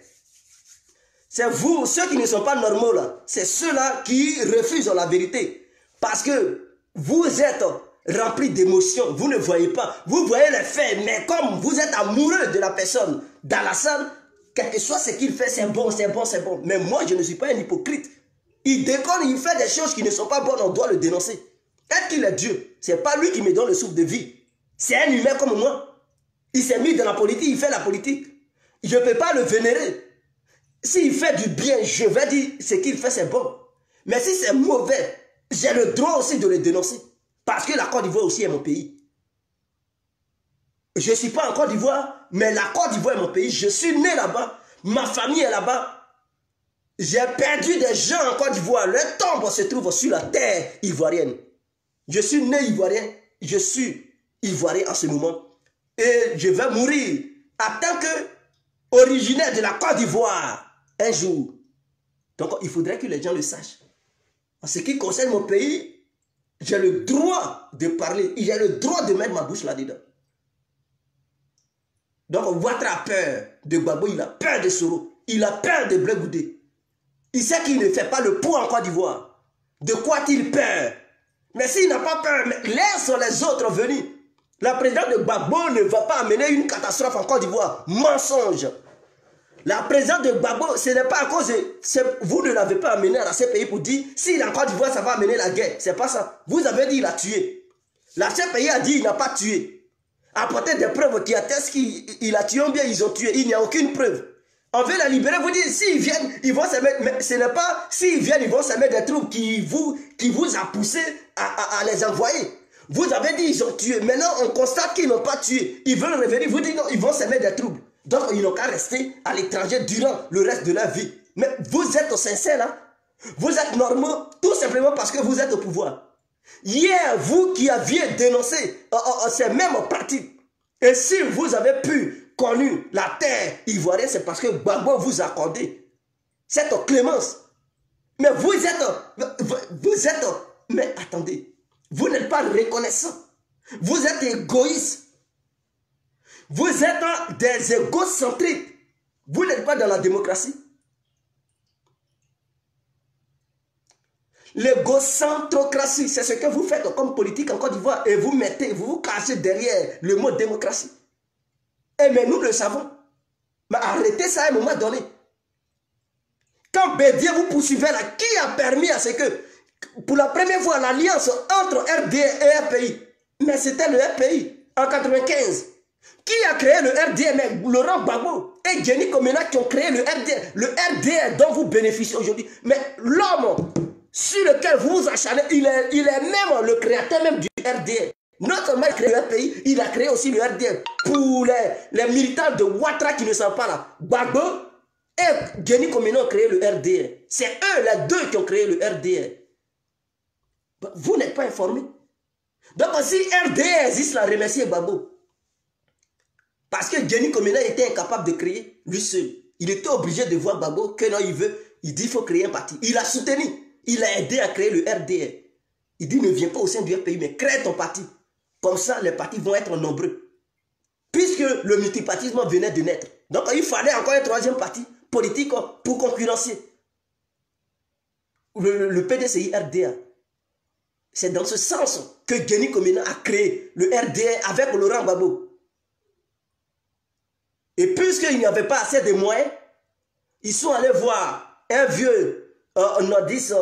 C'est vous, ceux qui ne sont pas normaux là. C'est ceux-là qui refusent la vérité. Parce que vous êtes remplis d'émotions. Vous ne voyez pas. Vous voyez les faits. Mais comme vous êtes amoureux de la personne d'Alassane, quel que soit ce qu'il fait, c'est bon, c'est bon, c'est bon. Mais moi, je ne suis pas un hypocrite. Il déconne, il fait des choses qui ne sont pas bonnes, on doit le dénoncer. Est-ce qu'il est Dieu? Ce n'est pas lui qui me donne le souffle de vie. C'est un humain comme moi. Il s'est mis dans la politique, il fait la politique. Je ne peux pas le vénérer. S'il fait du bien, je vais dire ce qu'il fait, c'est bon. Mais si c'est mauvais, j'ai le droit aussi de le dénoncer. Parce que la Côte d'Ivoire aussi est mon pays. Je ne suis pas en Côte d'Ivoire, mais la Côte d'Ivoire est mon pays. Je suis né là-bas. Ma famille est là-bas. J'ai perdu des gens en Côte d'Ivoire. Leur tombe se trouve sur la terre ivoirienne. Je suis né ivoirien. Je suis ivoirien en ce moment. Et je vais mourir en tant qu'originaire de la Côte d'Ivoire un jour. Donc il faudrait que les gens le sachent. En ce qui concerne mon pays, j'ai le droit de parler. J'ai le droit de mettre ma bouche là-dedans. Donc Ouattara a peur de Gbagbo, il a peur de Soro, il a peur de Blé Goudé. Il sait qu'il ne fait pas le poids en Côte d'Ivoire. De quoi a-t-il peur? Mais s'il n'a pas peur, laisse les autres venir. La présidente de Gbagbo ne va pas amener une catastrophe en Côte d'Ivoire. Mensonge. La présidente de Gbagbo, ce n'est pas à cause de... Vous ne l'avez pas amené à ces pays pour dire s'il est en Côte d'Ivoire, ça va amener la guerre. C'est pas ça. Vous avez dit qu'il a tué. La CPI a dit qu'il n'a pas tué. Apportez des preuves qui attestent qu'il a tué ou bien ils ont tué. Il n'y a aucune preuve. On veut la libérer, vous dites, s'ils viennent, ils vont se mettre, mais ce n'est pas, s'ils viennent, ils vont se mettre des troupes qui vous a poussé à les envoyer. Vous avez dit, ils ont tué. Maintenant, on constate qu'ils n'ont pas tué. Ils veulent revenir, vous dites non, ils vont se mettre des troubles. Donc, ils n'ont qu'à rester à l'étranger durant le reste de leur vie. Mais vous êtes sincères, là. Vous êtes normaux, tout simplement parce que vous êtes au pouvoir. Hier, vous qui aviez dénoncé ces mêmes pratiques, et si vous avez connu la terre ivoirienne, c'est parce que Gbagbo vous a accordé cette clémence. Mais vous êtes, mais attendez, vous n'êtes pas reconnaissant. Vous êtes égoïste. Vous êtes des égocentriques. Vous n'êtes pas dans la démocratie. L'égocentrocratie, c'est ce que vous faites comme politique en Côte d'Ivoire et vous vous cachez derrière le mot démocratie. Et mais nous le savons. Mais arrêtez ça à un moment donné. Quand Bédier vous poursuivait là, qui a permis à ce que, pour la première fois, l'alliance entre RDA et RPI, mais c'était le RPI en 1995. Qui a créé le RDA? Mais Laurent Gbagbo et Jenny Komena qui ont créé le RDA. Le RDA dont vous bénéficiez aujourd'hui. Mais l'homme sur lequel vous vous acharnez, il est même le créateur même du RDA. Non seulement il a créé le RPI, il a créé aussi le RDA. Pour les militants de Ouattara qui ne sont pas là, Gbagbo et Jenny Komena ont créé le RDA. C'est eux, les deux, qui ont créé le RDA. Vous n'êtes pas informés. Donc si RDA existe, là, remerciez Gbagbo. Parce que Jenny Komena était incapable de créer lui seul. Il était obligé de voir Gbagbo que non, il dit qu'il faut créer un parti. Il a soutenu, il a aidé à créer le RDA. Il dit ne viens pas au sein du pays, mais crée ton parti. Comme ça, les partis vont être nombreux. Puisque le multipartisme venait de naître. Donc il fallait encore un troisième parti politique pour concurrencer le PDCI RDA. C'est dans ce sens que Jenny Komena a créé le RDA avec Laurent Gbagbo. Et puisqu'il n'y avait pas assez de moyens, ils sont allés voir un vieux nordiste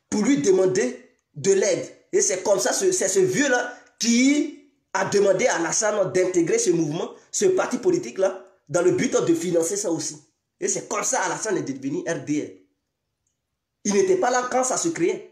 pour lui demander de l'aide. Et c'est comme ça, c'est ce vieux-là qui a demandé à Alassane d'intégrer ce mouvement, ce parti politique-là, dans le but de financer ça aussi. Et c'est comme ça Alassane est devenu RDA. Il n'était pas là quand ça se créait.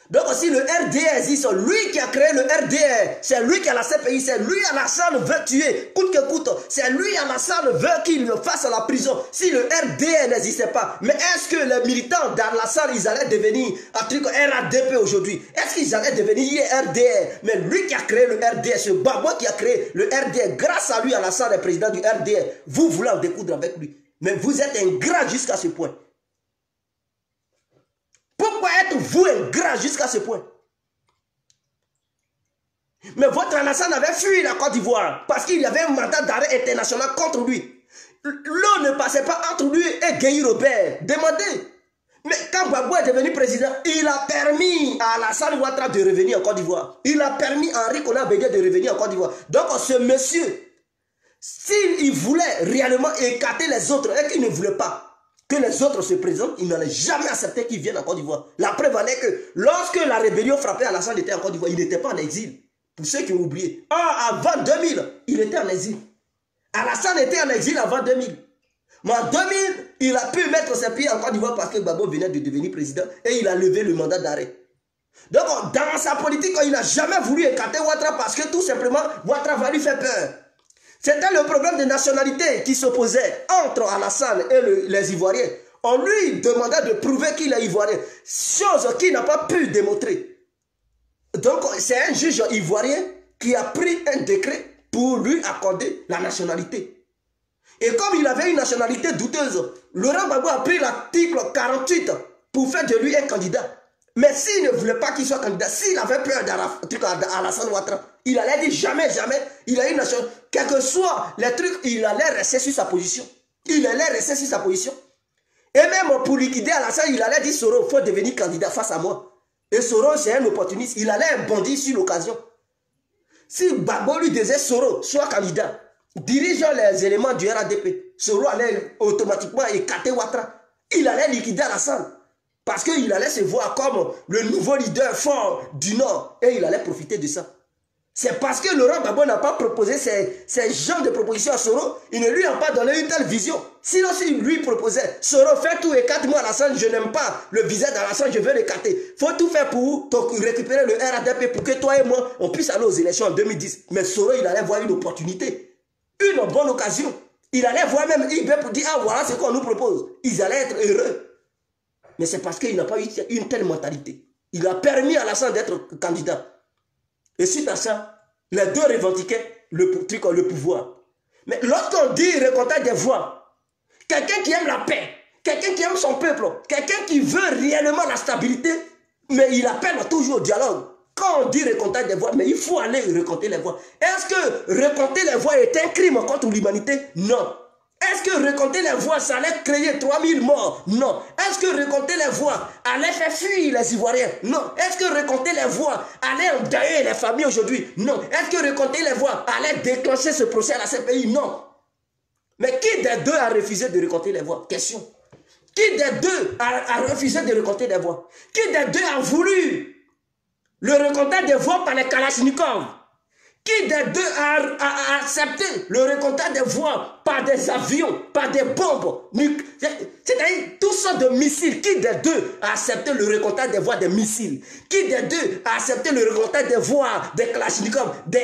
Donc si le RDA existe, lui qui a créé le RDA, c'est lui qui a la CPI, c'est lui Alassane veut tuer, coûte que coûte, c'est lui Alassane veut qu'il le fasse à la prison. Si le RDA n'existait pas, mais est-ce que les militants d'Alassane, ils allaient devenir un truc RADP aujourd'hui? Est-ce qu'ils allaient devenir RDA? Mais lui qui a créé le RDA, ce Gbagbo qui a créé le RDA, grâce à lui Alassane est président du RDA, vous voulez en découdre avec lui. Mais vous êtes ingrat jusqu'à ce point. Pourquoi êtes-vous ingrat jusqu'à ce point? Mais votre Alassane avait fui la Côte d'Ivoire parce qu'il y avait un mandat d'arrêt international contre lui. l'eau ne passait pas entre lui et Gueye Robert. Demandez. Mais quand Gbagbo est devenu président, il a permis à Alassane Ouattara de revenir en Côte d'Ivoire. Il a permis à Henri Konan Bédié de revenir en Côte d'Ivoire. Donc ce monsieur, s'il voulait réellement écarter les autres et qu'il ne voulait pas que les autres se présentent, il n'allait jamais accepter qu'ils viennent en Côte d'Ivoire. La preuve en est que lorsque la rébellion frappait Alassane était en Côte d'Ivoire, il n'était pas en exil. Pour ceux qui ont oublié. Avant 2000, il était en exil. Alassane était en exil avant 2000. Mais en 2000, il a pu mettre ses pieds en Côte d'Ivoire parce que Gbagbo venait de devenir président et il a levé le mandat d'arrêt. Donc, dans sa politique, il n'a jamais voulu écarter Ouattara parce que tout simplement, Ouattara va lui faire peur. C'était le problème de nationalité qui s'opposait entre Alassane et les Ivoiriens. On lui demandait de prouver qu'il est Ivoirien, chose qu'il n'a pas pu démontrer. Donc, c'est un juge ivoirien qui a pris un décret pour lui accorder la nationalité. Et comme il avait une nationalité douteuse, Laurent Gbagbo a pris l'article 48 pour faire de lui un candidat. Mais s'il ne voulait pas qu'il soit candidat, s'il avait peur d'Alassane Ouattara, il allait dire jamais, jamais, il a une nationalité. Quel que soit les trucs, il allait rester sur sa position. Il allait rester sur sa position. Et même pour liquider Alassane, il allait dire Soro, il faut devenir candidat face à moi. Et Soro, c'est un opportuniste. Il allait bondir sur l'occasion. Si Gbagbo lui disait Soro, sois candidat, dirigeant les éléments du RADP, Soro allait automatiquement écarter Ouattara. Il allait liquider Alassane. Parce qu'il allait se voir comme le nouveau leader fort du Nord. Et il allait profiter de ça. C'est parce que Laurent Gbagbo n'a pas proposé ces genres de propositions à Soro. Il ne lui a pas donné une telle vision. Sinon, s'il lui proposait, Soro, fais tout, écarte-moi Alassane, je n'aime pas le visage d'Alassane, je veux l'écarter. Il faut tout faire pour récupérer le RADP pour que toi et moi, on puisse aller aux élections en 2010. Mais Soro, il allait voir une opportunité. Une bonne occasion. Il allait voir même IB pour dire, ah voilà ce qu'on nous propose. Ils allaient être heureux. Mais c'est parce qu'il n'a pas eu une telle mentalité. Il a permis à Alassane d'être candidat. Et suite à ça, les deux revendiquaient le pouvoir. Mais lorsqu'on dit récolter des voix, quelqu'un qui aime la paix, quelqu'un qui aime son peuple, quelqu'un qui veut réellement la stabilité, mais il appelle toujours au dialogue. Quand on dit récolter des voix, mais il faut aller récolter les voix. Est-ce que récolter les voix est un crime contre l'humanité? Non. Est-ce que récolter les voix, ça allait créer 3000 morts? Non. Est-ce que récolter les voix allait faire fuir les Ivoiriens? Non. Est-ce que récolter les voix allait endeuiller les familles aujourd'hui? Non. Est-ce que récolter les voix allait déclencher ce procès à la CPI? Non. Mais qui des deux a refusé de récolter les voix? Question. Qui des deux a refusé de récolter les voix? Qui des deux a voulu le récolter des voix par les Kalachnikov? Qui des deux a accepté le récoltage des voix par des avions, par des bombes? C'est-à-dire toutes sortes de missiles. Qui des deux a accepté le récoltage des voix des missiles? Qui des deux a accepté le récoltage des voix des Kalachnikov, des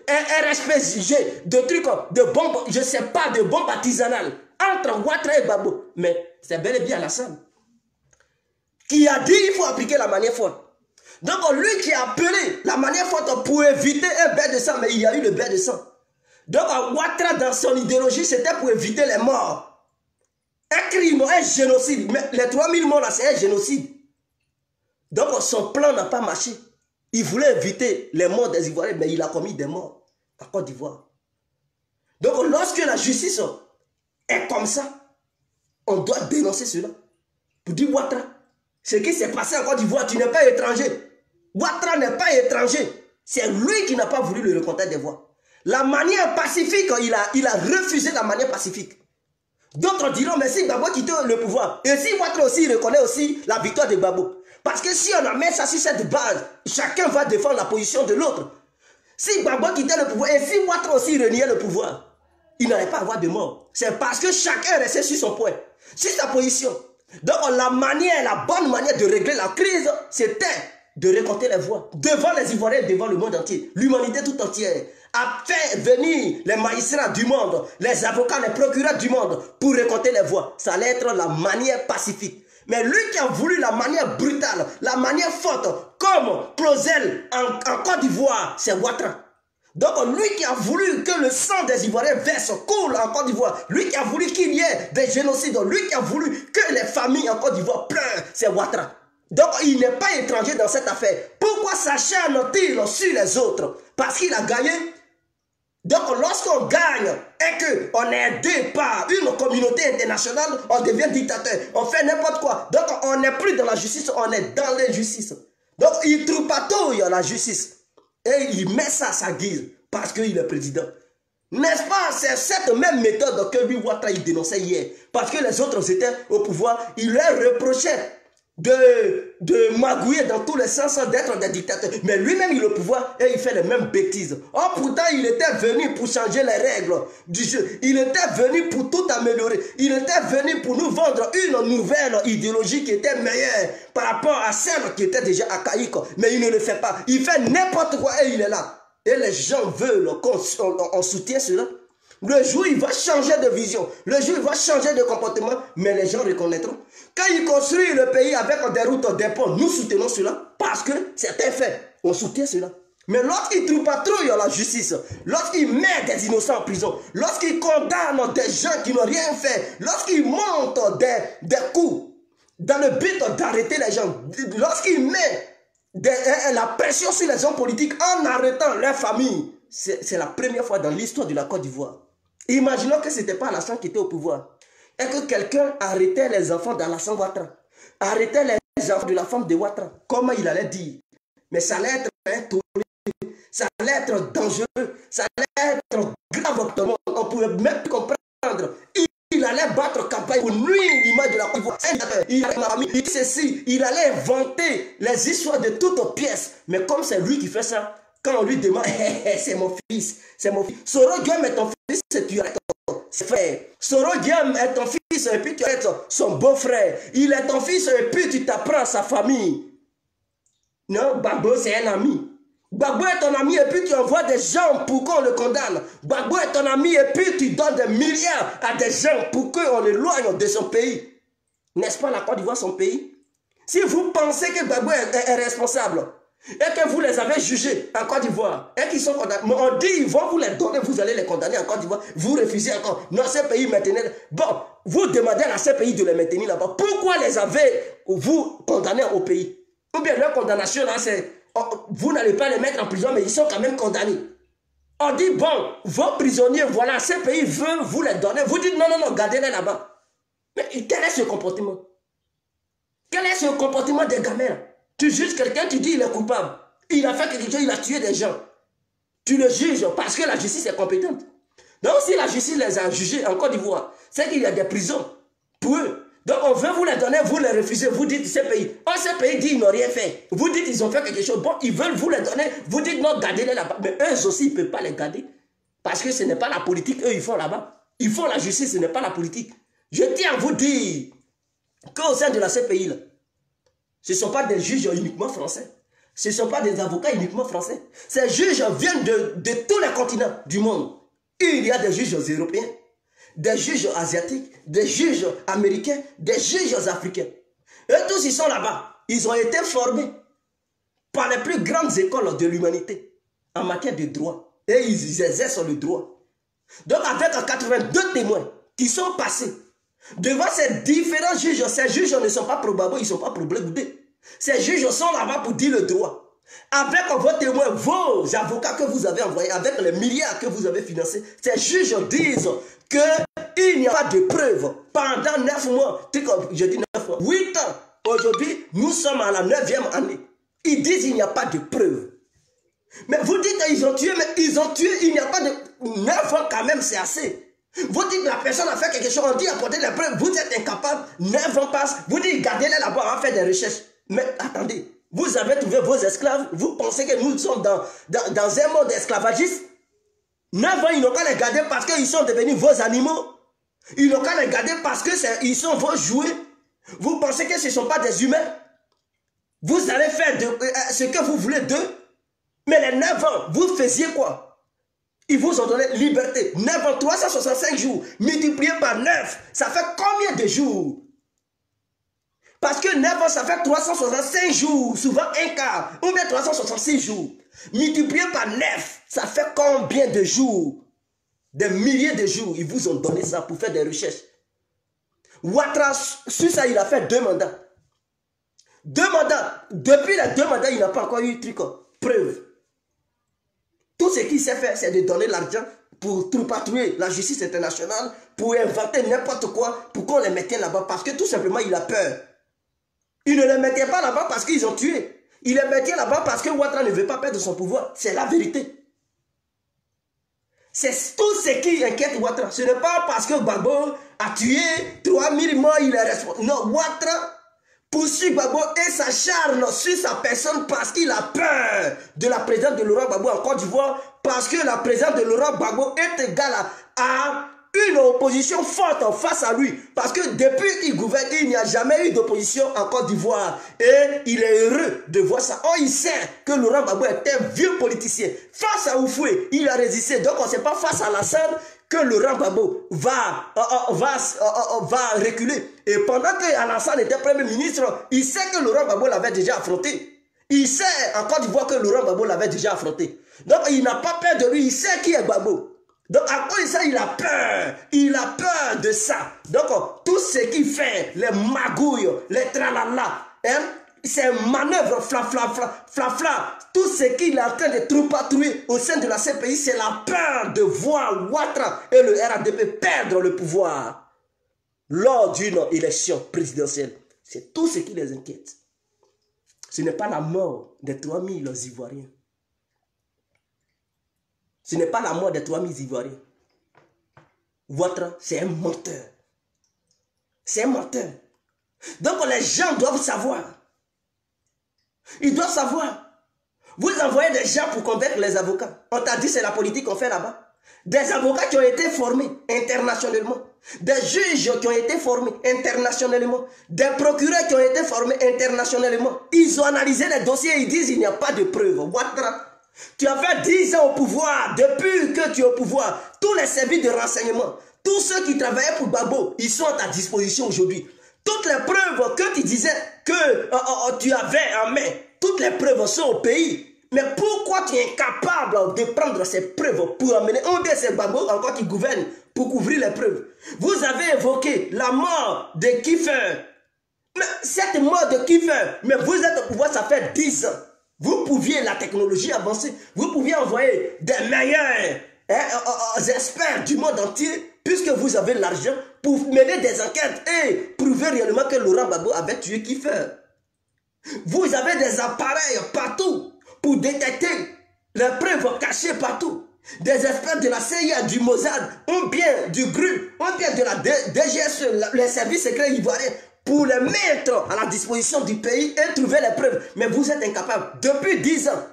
RSPG, de trucs, de bombes, je ne sais pas, de bombes artisanales entre Ouattara et Gbagbo? Mais c'est bel et bien Alassane qui a dit qu'il faut appliquer la manière forte. Donc lui qui a appelé la manière forte pour éviter un bain de sang, mais il y a eu le bain de sang. Donc Ouattara dans son idéologie, c'était pour éviter les morts. Un crime, un génocide. Mais les 3000 morts là, c'est un génocide. Donc son plan n'a pas marché. Il voulait éviter les morts des Ivoiriens, mais il a commis des morts en Côte d'Ivoire. Donc lorsque la justice est comme ça, on doit dénoncer cela. Pour dire Ouattara, ce qui s'est passé en Côte d'Ivoire, tu n'es pas étranger. Ouattara n'est pas étranger. C'est lui qui n'a pas voulu le récolter des voix. La manière pacifique, il a refusé la manière pacifique. D'autres diront, mais si Gbagbo quitte le pouvoir, et si Ouattara aussi reconnaît aussi la victoire de Gbagbo. Parce que si on amène ça sur cette base, chacun va défendre la position de l'autre. Si Gbagbo quittait le pouvoir, et si Ouattara aussi reniait le pouvoir, il n'allait pas avoir de mort. C'est parce que chacun restait sur son point, sur sa position. Donc la bonne manière de régler la crise, c'était de récolter les voix devant les Ivoiriens, devant le monde entier, l'humanité tout entière, a fait venir les magistrats du monde, les avocats, les procureurs du monde pour récolter les voix. Ça allait être la manière pacifique. Mais lui qui a voulu la manière brutale, la manière forte, comme Clausel en Côte d'Ivoire, c'est Ouattara. Donc lui qui a voulu que le sang des Ivoiriens verse, coule en Côte d'Ivoire, lui qui a voulu qu'il y ait des génocides, lui qui a voulu que les familles en Côte d'Ivoire pleurent, c'est Ouattara. Donc il n'est pas étranger dans cette affaire. Pourquoi s'acharne-t-il sur les autres? Parce qu'il a gagné Donc, lorsqu'on gagne et qu'on est aidé par une communauté internationale, on devient dictateur. On fait n'importe quoi. Donc, on n'est plus dans la justice, on est dans l'injustice. Donc, il troupatouille la justice. Et il met ça à sa guise parce qu'il est président. N'est-ce pas? C'est cette même méthode que lui, Ouattara, il dénonçait hier. Parce que les autres étaient au pouvoir, il leur reprochait de magouiller dans tous les sens, d'être des dictateurs. Mais lui-même, il est au pouvoir et il fait les mêmes bêtises. Or, pourtant, il était venu pour changer les règles du jeu. Il était venu pour tout améliorer. Il était venu pour nous vendre une nouvelle idéologie qui était meilleure par rapport à celle qui était déjà archaïque. Mais il ne le fait pas. Il fait n'importe quoi et il est là. Et les gens veulent qu'on soutienne cela. Le jour, il va changer de vision. Le jour, il va changer de comportement. Mais les gens reconnaîtront. Quand il construit le pays avec des routes, des ponts, nous soutenons cela. Parce que c'est un fait. On soutient cela. Mais lorsqu'il troupatrouille la justice, lorsqu'il met des innocents en prison, lorsqu'il condamne des gens qui n'ont rien fait, lorsqu'il monte des coups dans le but d'arrêter les gens, lorsqu'il met la pression sur les hommes politiques en arrêtant leur famille, c'est la première fois dans l'histoire de la Côte d'Ivoire. Imaginons que ce n'était pas Alassane qui était au pouvoir et que quelqu'un arrêtait les enfants d'Alassane Ouattara, arrêtait les enfants de la femme de Ouattara. Comment il allait dire? Mais ça allait être intolérable, ça allait être dangereux, ça allait être grave. On ne pouvait même plus comprendre. Il allait battre campagne pour nuire l'image de la Côte d'Ivoire. Il allait inventer les histoires de toutes pièces. Mais comme c'est lui qui fait ça, quand on lui demande, c'est mon fils, c'est mon fils. Soro Guillaume est ton fils et tu arrêtes ton frère. Soro Guillaume est ton fils et puis tu arrêtes son beau-frère. Il est ton fils et puis tu t'apprends sa famille. Non, Gbagbo c'est un ami. Gbagbo est ton ami et puis tu envoies des gens pour qu'on le condamne. Gbagbo est ton ami et puis tu donnes des milliards à des gens pour qu'on l'éloigne de son pays. N'est-ce pas la Côte d'Ivoire son pays? Si vous pensez que Gbagbo est responsable et que vous les avez jugés en Côte d'Ivoire et qu'ils sont condamnés, on dit ils vont vous les donner, vous allez les condamner en Côte d'Ivoire, vous refusez encore. Non, ces pays maintenant, bon, vous demandez à ces pays de les maintenir là-bas. Pourquoi les avez-vous condamnés au pays? Ou bien leur condamnation là, c'est vous n'allez pas les mettre en prison, mais ils sont quand même condamnés. On dit, bon, vos prisonniers, voilà, ces pays veulent vous les donner. Vous dites, non, non, non, gardez-les là-bas. Mais quel est ce comportement? Quel est ce comportement des gamins? Tu juges quelqu'un, tu dis il est coupable. Il a fait quelque chose, il a tué des gens. Tu le juges parce que la justice est compétente. Donc si la justice les a jugés en Côte d'Ivoire, c'est qu'il y a des prisons pour eux. Donc on veut vous les donner, vous les refusez, vous dites ces pays. Oh, ces pays disent ils n'ont rien fait. Vous dites ils ont fait quelque chose. Bon, ils veulent vous les donner, vous dites non, gardez-les là-bas. Mais eux aussi, ils ne peuvent pas les garder. Parce que ce n'est pas la politique, eux, ils font là-bas. Ils font la justice, ce n'est pas la politique. Je tiens à vous dire qu'au sein de la CPI, là, ce ne sont pas des juges uniquement français. Ce ne sont pas des avocats uniquement français. Ces juges viennent de tous les continents du monde. Il y a des juges européens, des juges asiatiques, des juges américains, des juges africains. Eux tous, ils sont là-bas. Ils ont été formés par les plus grandes écoles de l'humanité en matière de droit. Et ils exercent le droit. Donc avec 82 témoins qui sont passés devant ces différents juges, ces juges ne sont pas probables, ils ne sont pas problémés. Ces juges sont là-bas pour dire le droit. Avec vos témoins, vos avocats que vous avez envoyés, avec les milliards que vous avez financés, ces juges disent qu'il n'y a pas de preuves. Pendant 9 mois, je dis 9 mois, 8 ans, aujourd'hui, nous sommes à la 9e année. Ils disent qu'il n'y a pas de preuves. Mais vous dites qu'ils ont tué, mais ils ont tué, il n'y a pas de... 9 ans quand même, c'est assez. Vous dites que la personne a fait quelque chose, on dit apporter les preuves, vous êtes incapable, 9 ans passent, vous dites gardez-les là-bas, on va faire des recherches. Mais attendez, vous avez trouvé vos esclaves, vous pensez que nous sommes dans un monde esclavagiste? 9 ans, ils n'ont qu'à les garder parce qu'ils sont devenus vos animaux. Ils n'ont qu'à les garder parce qu'ils sont vos jouets. Vous pensez que ce ne sont pas des humains? Vous allez faire ce que vous voulez d'eux. Mais les 9 ans, vous faisiez quoi? Ils vous ont donné liberté. 9 ans, 365 jours, multiplié par 9, ça fait combien de jours? Parce que 9 ans, ça fait 365 jours, souvent un quart, ou bien 366 jours. Multiplié par 9, ça fait combien de jours? Des milliers de jours, ils vous ont donné ça pour faire des recherches. Ouattara, sur ça, il a fait 2 mandats. 2 mandats. Depuis les 2 mandats, il n'a pas encore eu truc, preuve. Tout ce qu'il sait faire, c'est de donner l'argent pour tripatouiller la justice internationale, pour inventer n'importe quoi, pour qu'on les mette là-bas. Parce que tout simplement, il a peur. Il ne les mettait pas là-bas parce qu'ils ont tué. Il les mettait là-bas parce que Ouattara ne veut pas perdre son pouvoir. C'est la vérité. C'est tout ce qui inquiète Ouattara. Ce n'est pas parce que Gbagbo a tué 3000 morts, il est responsable. Non, Ouattara poursuit Gbagbo et s'acharne sur sa personne parce qu'il a peur de la présence de Laurent Gbagbo en Côte d'Ivoire, parce que la présence de Laurent Gbagbo est égale à une opposition forte face à lui. Parce que depuis qu'il gouverne, il n'y a jamais eu d'opposition en Côte d'Ivoire. Et il est heureux de voir ça. Oh, il sait que Laurent Gbagbo est un vieux politicien. Face à Oufoué, il a résisté. Donc, on ne sait pas face à Alassane que Laurent Gbagbo va reculer. Et pendant que Alassane était Premier ministre, il sait que Laurent Gbagbo l'avait déjà affronté. Il sait en Côte d'Ivoire que Laurent Gbagbo l'avait déjà affronté. Donc, il n'a pas peur de lui. Il sait qui est Gbagbo. Donc, à cause de ça, il a peur. Il a peur de ça. Donc, tout ce qu'il fait, les magouilles, les tralala, hein, ces manœuvres, fla, tout ce qu'il est en train de troupatouiller au sein de la CPI, c'est la peur de voir Ouattara et le RADP perdre le pouvoir lors d'une élection présidentielle. C'est tout ce qui les inquiète. Ce n'est pas la mort des 3000 Ivoiriens. Ce n'est pas la mort des 3000 Ivoiriens. Ouattara, c'est un menteur. C'est un menteur. Donc les gens doivent savoir. Ils doivent savoir. Vous envoyez des gens pour convaincre les avocats. On t'a dit c'est la politique qu'on fait là-bas. Des avocats qui ont été formés internationalement. Des juges qui ont été formés internationalement. Des procureurs qui ont été formés internationalement. Ils ont analysé les dossiers et ils disent il n'y a pas de preuves. Ouattara, tu as fait 10 ans au pouvoir. Depuis que tu es au pouvoir, tous les services de renseignement, tous ceux qui travaillaient pour Gbagbo, ils sont à ta disposition aujourd'hui. Toutes les preuves que tu disais que tu avais en main, toutes les preuves sont au pays. Mais pourquoi tu es incapable de prendre ces preuves pour amener un de ces Gbagbo encore qui gouverne pour couvrir les preuves? Vous avez évoqué la mort de Kiffer. Mais cette mort de Kiffer, mais vous êtes au pouvoir, ça fait 10 ans. Vous pouviez, la technologie avancée, vous pouviez envoyer des meilleurs experts du monde entier, puisque vous avez l'argent, pour mener des enquêtes et prouver réellement que Laurent Gbagbo avait tué Kiffer. Vous avez des appareils partout pour détecter les preuves cachées partout. Des experts de la CIA, du Mossad, ou bien du GRU, ou bien de la DGSE, les services secrets ivoiriens, pour les mettre à la disposition du pays et trouver les preuves. Mais vous êtes incapable. Depuis 10 ans.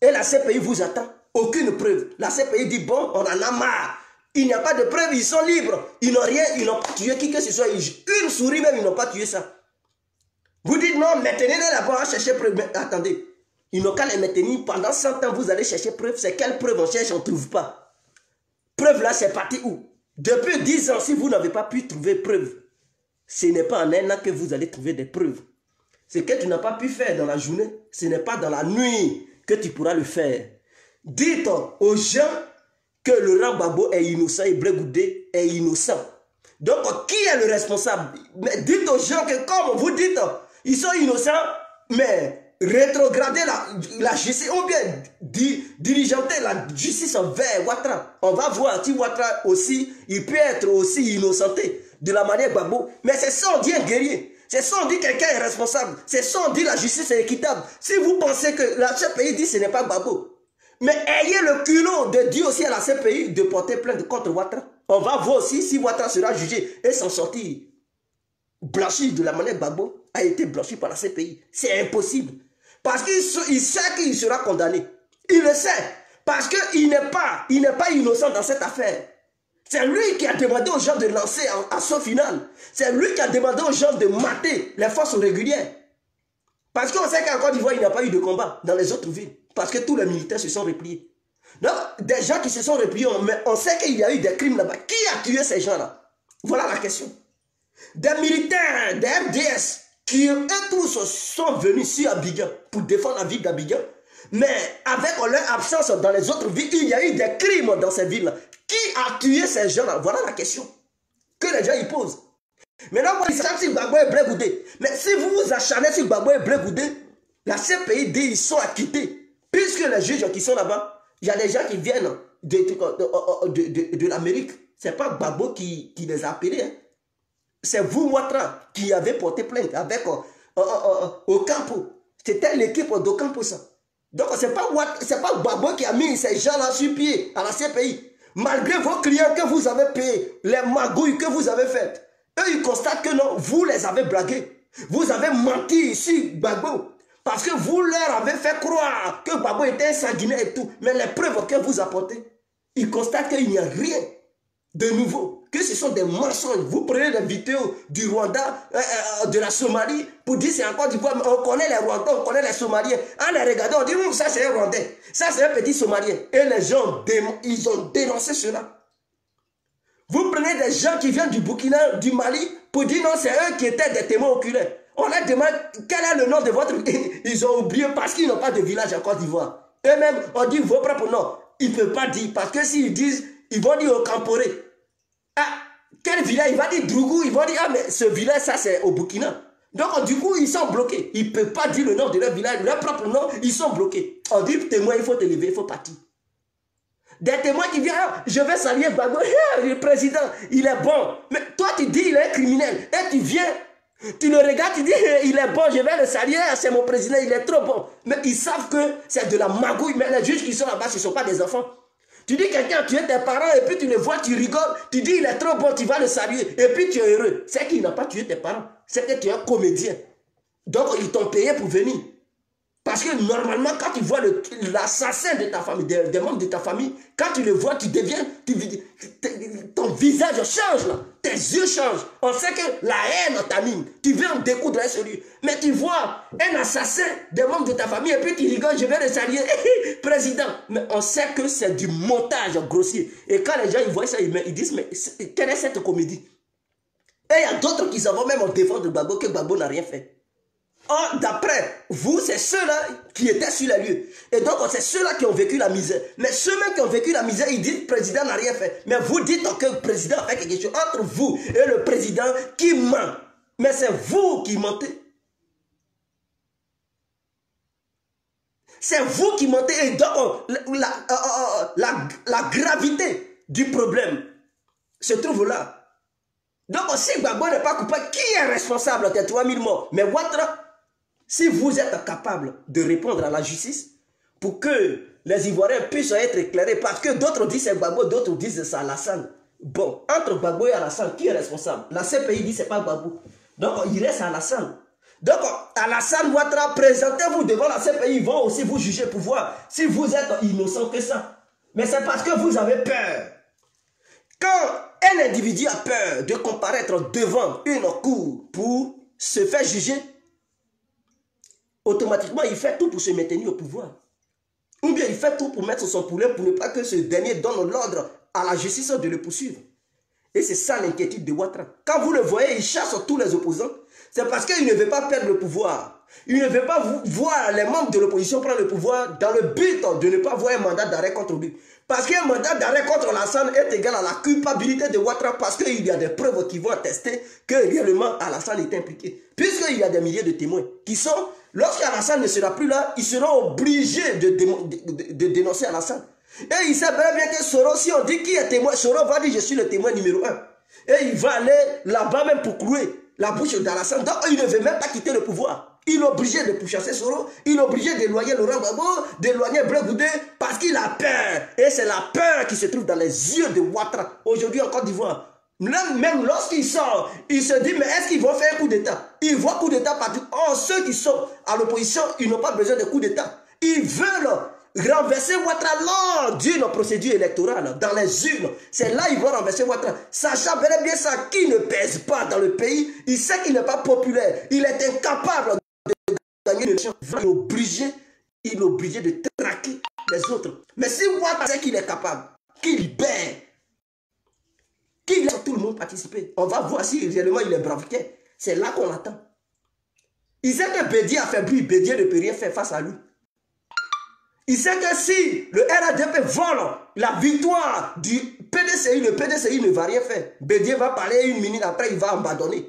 Et la CPI vous attend. Aucune preuve. La CPI dit, bon, on en a marre. Il n'y a pas de preuves, ils sont libres. Ils n'ont rien, ils n'ont pas tué qui que ce soit. Une souris même, ils n'ont pas tué ça. Vous dites, non, maintenez-les là-bas, chercher preuve. Mais attendez, ils n'ont qu'à les maintenir. Pendant 100 ans, vous allez chercher preuve. C'est quelle preuve on cherche, on ne trouve pas. Preuve là, c'est parti où? Depuis 10 ans, si vous n'avez pas pu trouver preuve, ce n'est pas en un an que vous allez trouver des preuves. Ce que tu n'as pas pu faire dans la journée, ce n'est pas dans la nuit que tu pourras le faire. Dites aux gens que Laurent Gbagbo est innocent et Blé Goudé est innocent. Donc, qui est le responsable? Mais dites aux gens que comme vous dites, ils sont innocents, mais rétrograder la justice, ou bien diligenter la justice vers Ouattara. On va voir si Ouattara aussi, il peut être aussi innocenté de la manière Gbagbo. Mais c'est ça on dit un guerrier. C'est ça on dit quelqu'un est responsable. C'est ça on dit la justice est équitable. Si vous pensez que la CPI dit ce n'est pas Gbagbo, mais ayez le culot de dire aussi à la CPI de porter plainte contre Ouattara. On va voir aussi si Ouattara sera jugé et s'en sortir blanchi de la manière Gbagbo a été blanchi par la CPI. C'est impossible. Parce qu'il sait qu'il sera condamné. Il le sait. Parce qu'il n'est pas innocent dans cette affaire. C'est lui qui a demandé aux gens de lancer un assaut final. C'est lui qui a demandé aux gens de mater les forces régulières. Parce qu'on sait qu'en Côte d'Ivoire, il n'y a pas eu de combat dans les autres villes. Parce que tous les militaires se sont repliés. Donc, des gens qui se sont repliés, mais on sait qu'il y a eu des crimes là-bas. Qui a tué ces gens-là? Voilà la question. Des militaires, des FDS, qui eux tous sont venus sur Abidjan pour défendre la ville d'Abidjan. Mais avec leur absence dans les autres villes, il y a eu des crimes dans ces villes-là. Qui a tué ces gens-là? Voilà la question que les gens y posent. Maintenant, vous dites si Gbagbo est Blé Goudé. Mais si vous vous acharnez sur Gbagbo est Blé Goudé, la CPI dit ils sont acquittés. Puisque les juges qui sont là-bas, il y a des gens qui viennent de l'Amérique. Ce n'est pas Gbagbo qui les a appelés. Hein. C'est vous, Ouattara, qui avez porté plainte avec Ocampo. C'était l'équipe d'Ocampo, ça. Donc, ce n'est pas Gbagbo qui a mis ces gens-là sur pied à la CPI. Malgré vos clients que vous avez payés, les magouilles que vous avez faites, eux, ils constatent que non, vous les avez blagués. Vous avez menti sur Gbagbo. Parce que vous leur avez fait croire que Gbagbo était un sanguinaire et tout. Mais les preuves que vous apportez, ils constatent qu'il n'y a rien de nouveau. Que ce sont des mensonges. Vous prenez des vidéos du Rwanda, de la Somalie, pour dire c'est encore du quoi. On connaît les Rwandais, on connaît les Somaliens. En les regardant, on dit ça c'est un Rwandais. Ça c'est un petit Somalien. Et les gens, ils ont dénoncé cela. Vous prenez des gens qui viennent du Burkina, du Mali, pour dire non, c'est eux qui étaient des témoins oculaires. On leur demande quel est le nom de votre... Ils ont oublié parce qu'ils n'ont pas de village en Côte d'Ivoire. Eux-mêmes, on dit vos propres noms. Ils ne peuvent pas dire parce que s'ils disent, ils vont dire au Camporé. Ah, quel village? Il va dire Drougou. Ils vont dire, ah, mais ce village, ça c'est au Burkina. Donc, du coup, ils sont bloqués. Ils ne peuvent pas dire le nom de leur village, leur propre nom, ils sont bloqués. On dit témoin, il faut te lever, il faut partir. Des témoins qui viennent, ah, je vais saluer Gbagbo, le président, il est bon. Mais toi, tu dis, il est criminel. Et tu viens, tu le regardes, tu dis, il est bon, je vais le saluer, c'est mon président, il est trop bon. Mais ils savent que c'est de la magouille. Mais les juges qui sont là-bas, ce ne sont pas des enfants. Tu dis quelqu'un a tué tes parents et puis tu le vois, tu rigoles, tu dis, il est trop bon, tu vas le saluer. Et puis tu es heureux. C'est qu'il n'a pas tué tes parents. C'est que tu es un comédien. Donc, ils t'ont payé pour venir. Parce que normalement, quand tu vois l'assassin de ta famille, des membres de ta famille, quand tu le vois, tu deviens, ton visage change, là. Tes yeux changent. On sait que la haine t'anime. Tu veux en découdre un celui. Mais tu vois un assassin des membres de ta famille et puis tu rigoles, je vais le saluer, président. Mais on sait que c'est du montage grossier. Et quand les gens ils voient ça, ils disent, mais quelle est cette comédie? Et il y a d'autres qui s'en vont même en défense de Gbagbo, que Gbagbo n'a rien fait. Or, d'après vous, c'est ceux-là qui étaient sur les lieux. Et donc, c'est ceux-là qui ont vécu la misère. Mais ceux-là qui ont vécu la misère, ils disent que le président n'a rien fait. Mais vous dites que le président a fait quelque chose entre vous et le président qui ment. Mais c'est vous qui mentez. C'est vous qui mentez. Et donc, la gravité du problème se trouve là. Donc, si Gbagbo n'est pas coupable, qui est responsable des 3000 morts? Mais Ouattara, si vous êtes capable de répondre à la justice pour que les Ivoiriens puissent être éclairés, parce que d'autres disent c'est Gbagbo, d'autres disent c'est Alassane. Bon, entre Gbagbo et Alassane, qui est responsable? La CPI dit c'est pas Gbagbo. Donc, il reste Alassane. Donc, Alassane Ouattara, présentez-vous devant la CPI, ils vont aussi vous juger pour voir si vous êtes innocent que ça. Mais c'est parce que vous avez peur. Quand un individu a peur de comparaître devant une cour pour se faire juger, automatiquement, il fait tout pour se maintenir au pouvoir. Ou bien il fait tout pour mettre son poulet pour ne pas que ce dernier donne l'ordre à la justice de le poursuivre. Et c'est ça l'inquiétude de Ouattara. Quand vous le voyez, il chasse tous les opposants. C'est parce qu'il ne veut pas perdre le pouvoir. Il ne veut pas voir les membres de l'opposition prendre le pouvoir dans le but de ne pas voir un mandat d'arrêt contre lui. Parce qu'un mandat d'arrêt contre Alassane est égal à la culpabilité de Ouattara parce qu'il y a des preuves qui vont attester que réellement Alassane est impliqué. Puisqu'il y a des milliers de témoins qui sont, lorsque Alassane ne sera plus là, ils seront obligés de dénoncer Alassane. Et il sait bien que Soro, si on dit qui est témoin, Soro va dire je suis le témoin numéro 1. Et il va aller là-bas même pour clouer la bouche d'Alassane. Donc il ne veut même pas quitter le pouvoir. Il est obligé de pourchasser Soro, il est obligé d'éloigner Laurent Gbagbo, d'éloigner Blé Goudé, parce qu'il a peur. Et c'est la peur qui se trouve dans les yeux de Ouattara, aujourd'hui en Côte d'Ivoire. Même lorsqu'il sort, il se dit, mais est-ce qu'ils vont faire un coup d'État? Ils voient coup d'État partout. Or, ceux qui sont à l'opposition, ils n'ont pas besoin de coup d'État. Ils veulent renverser Ouattara lors d'une procédure électorale, dans les urnes. C'est là qu'ils vont renverser Ouattara. Sachant bel et bien ça, qui ne pèse pas dans le pays, il sait qu'il n'est pas populaire. Il est incapable de gagner l'élection. Il est obligé de traquer les autres. Mais si Ouattara sait qu'il est capable, qu'il libère, qu'il laisse tout le monde participer, on va voir si réellement il est braviquet. C'est là qu'on attend. Il sait que Bédié a fait bruit, Bédié ne peut rien faire face à lui. Il sait que si le RADP vole la victoire du PDCI, le PDCI ne va rien faire. Bédié va parler une minute après, il va abandonner.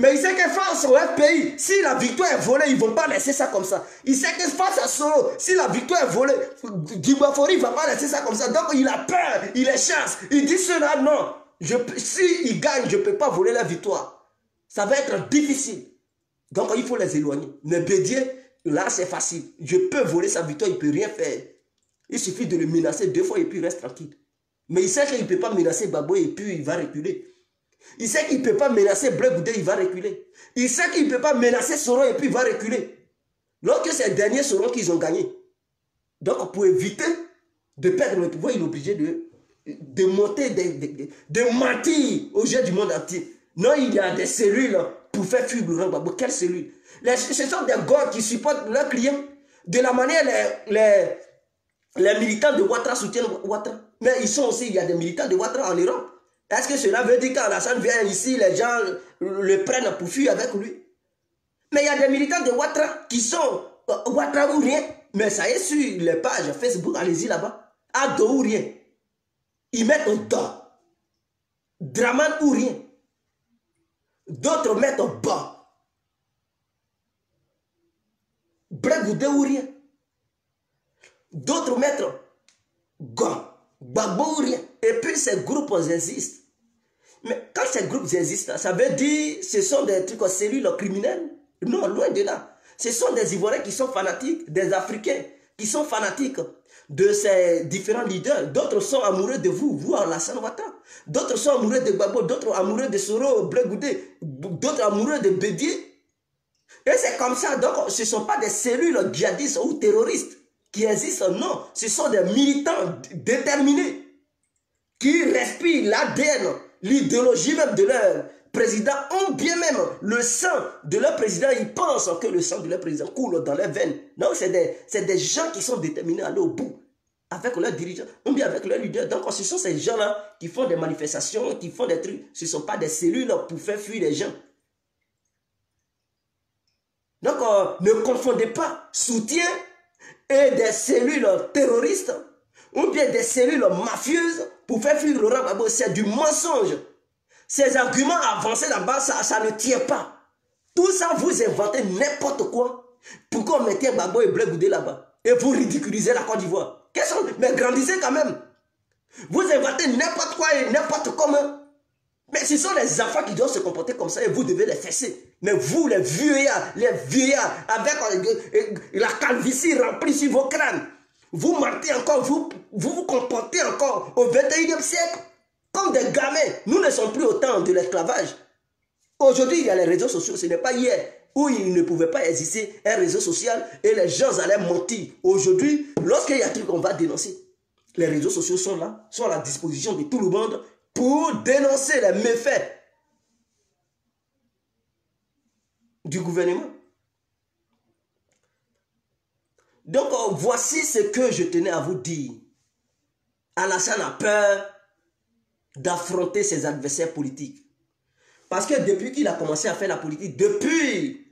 Mais il sait que face au FPI, si la victoire est volée, ils ne vont pas laisser ça comme ça. Il sait que face à Soro, si la victoire est volée, Dibafori ne va pas laisser ça comme ça. Donc il a peur, il est chasse. Il dit cela, non. S'il gagne, je ne peux pas voler la victoire. Ça va être difficile. Donc il faut les éloigner. Mais Bédié, là c'est facile. Je peux voler sa victoire, il ne peut rien faire. Il suffit de le menacer 2 fois et puis il reste tranquille. Mais il sait qu'il ne peut pas menacer Babo et puis il va reculer. Il sait qu'il ne peut pas menacer Blé Goudé, il va reculer. Il sait qu'il ne peut pas menacer Soro et puis il va reculer. Lorsque ces derniers sauront qu'ils ont gagné. Donc pour éviter de perdre le pouvoir, il est obligé de monter, de mentir au jeu du monde entier. Non, il y a des cellules pour faire fuir Laurent Gbagbo. Quelles cellules? Ce sont des gars qui supportent leurs clients. De la manière les militants de Ouattara soutiennent Ouattara. Mais ils sont aussi, il y a des militants de Ouattara en Europe. Est-ce que cela veut dire qu'Alassane vient ici, les gens le prennent pour fuir avec lui? Mais il y a des militants de Ouattara qui sont Ouattara ou rien. Mais ça y est sur les pages Facebook, allez-y là-bas. Ado ou rien. Ils mettent un dos. Draman ou rien. D'autres mettent un bas. Bregoudé ou rien. D'autres mettent Gon. Gbagbo ou rien. Et puis ces groupes existent. Mais quand ces groupes existent, ça veut dire que ce sont des trucs en cellules criminelles. Non, loin de là. Ce sont des Ivoiriens qui sont fanatiques, des Africains qui sont fanatiques de ces différents leaders. D'autres sont amoureux de vous, Alassane Ouattara. D'autres sont amoureux de Gbagbo, d'autres amoureux de Soro, Blé Goudé, d'autres amoureux de Bédié. Et c'est comme ça. Donc, ce ne sont pas des cellules djihadistes ou terroristes qui existent, non. Ce sont des militants déterminés qui respirent l'ADN, l'idéologie même de leur président, ou bien même le sang de leur président. Ils pensent que le sang de leur président coule dans leurs veines. Donc, c'est des gens qui sont déterminés à aller au bout avec leurs dirigeants, ou bien avec leurs leaders. Donc, ce sont ces gens-là qui font des manifestations, qui font des trucs. Ce ne sont pas des cellules pour faire fuir les gens. Donc, ne confondez pas soutien et des cellules terroristes ou bien des cellules mafieuses pour faire fuir Laurent Gbagbo. C'est du mensonge. Ces arguments avancés là-bas, ça ne tient pas. Tout ça, vous inventez n'importe quoi. Pourquoi on mettait Gbagbo et Blé Goudé là-bas? Et vous ridiculisez la Côte d'Ivoire. Mais grandissez quand même. Vous inventez n'importe quoi et n'importe comment. Mais ce sont les enfants qui doivent se comporter comme ça et vous devez les fesser. Mais vous, les vieillards, avec la calvitie remplie sur vos crânes, vous mentez encore, vous vous comportez encore au 21e siècle comme des gamins. Nous ne sommes plus au temps de l'esclavage. Aujourd'hui, il y a les réseaux sociaux. Ce n'est pas hier où il ne pouvait pas exister un réseau social et les gens allaient mentir. Aujourd'hui, lorsqu'il y a tout qu'on va dénoncer, les réseaux sociaux sont là, sont à la disposition de tout le monde pour dénoncer les méfaits du gouvernement. Donc, voici ce que je tenais à vous dire. Alassane a peur d'affronter ses adversaires politiques. Parce que depuis qu'il a commencé à faire la politique, depuis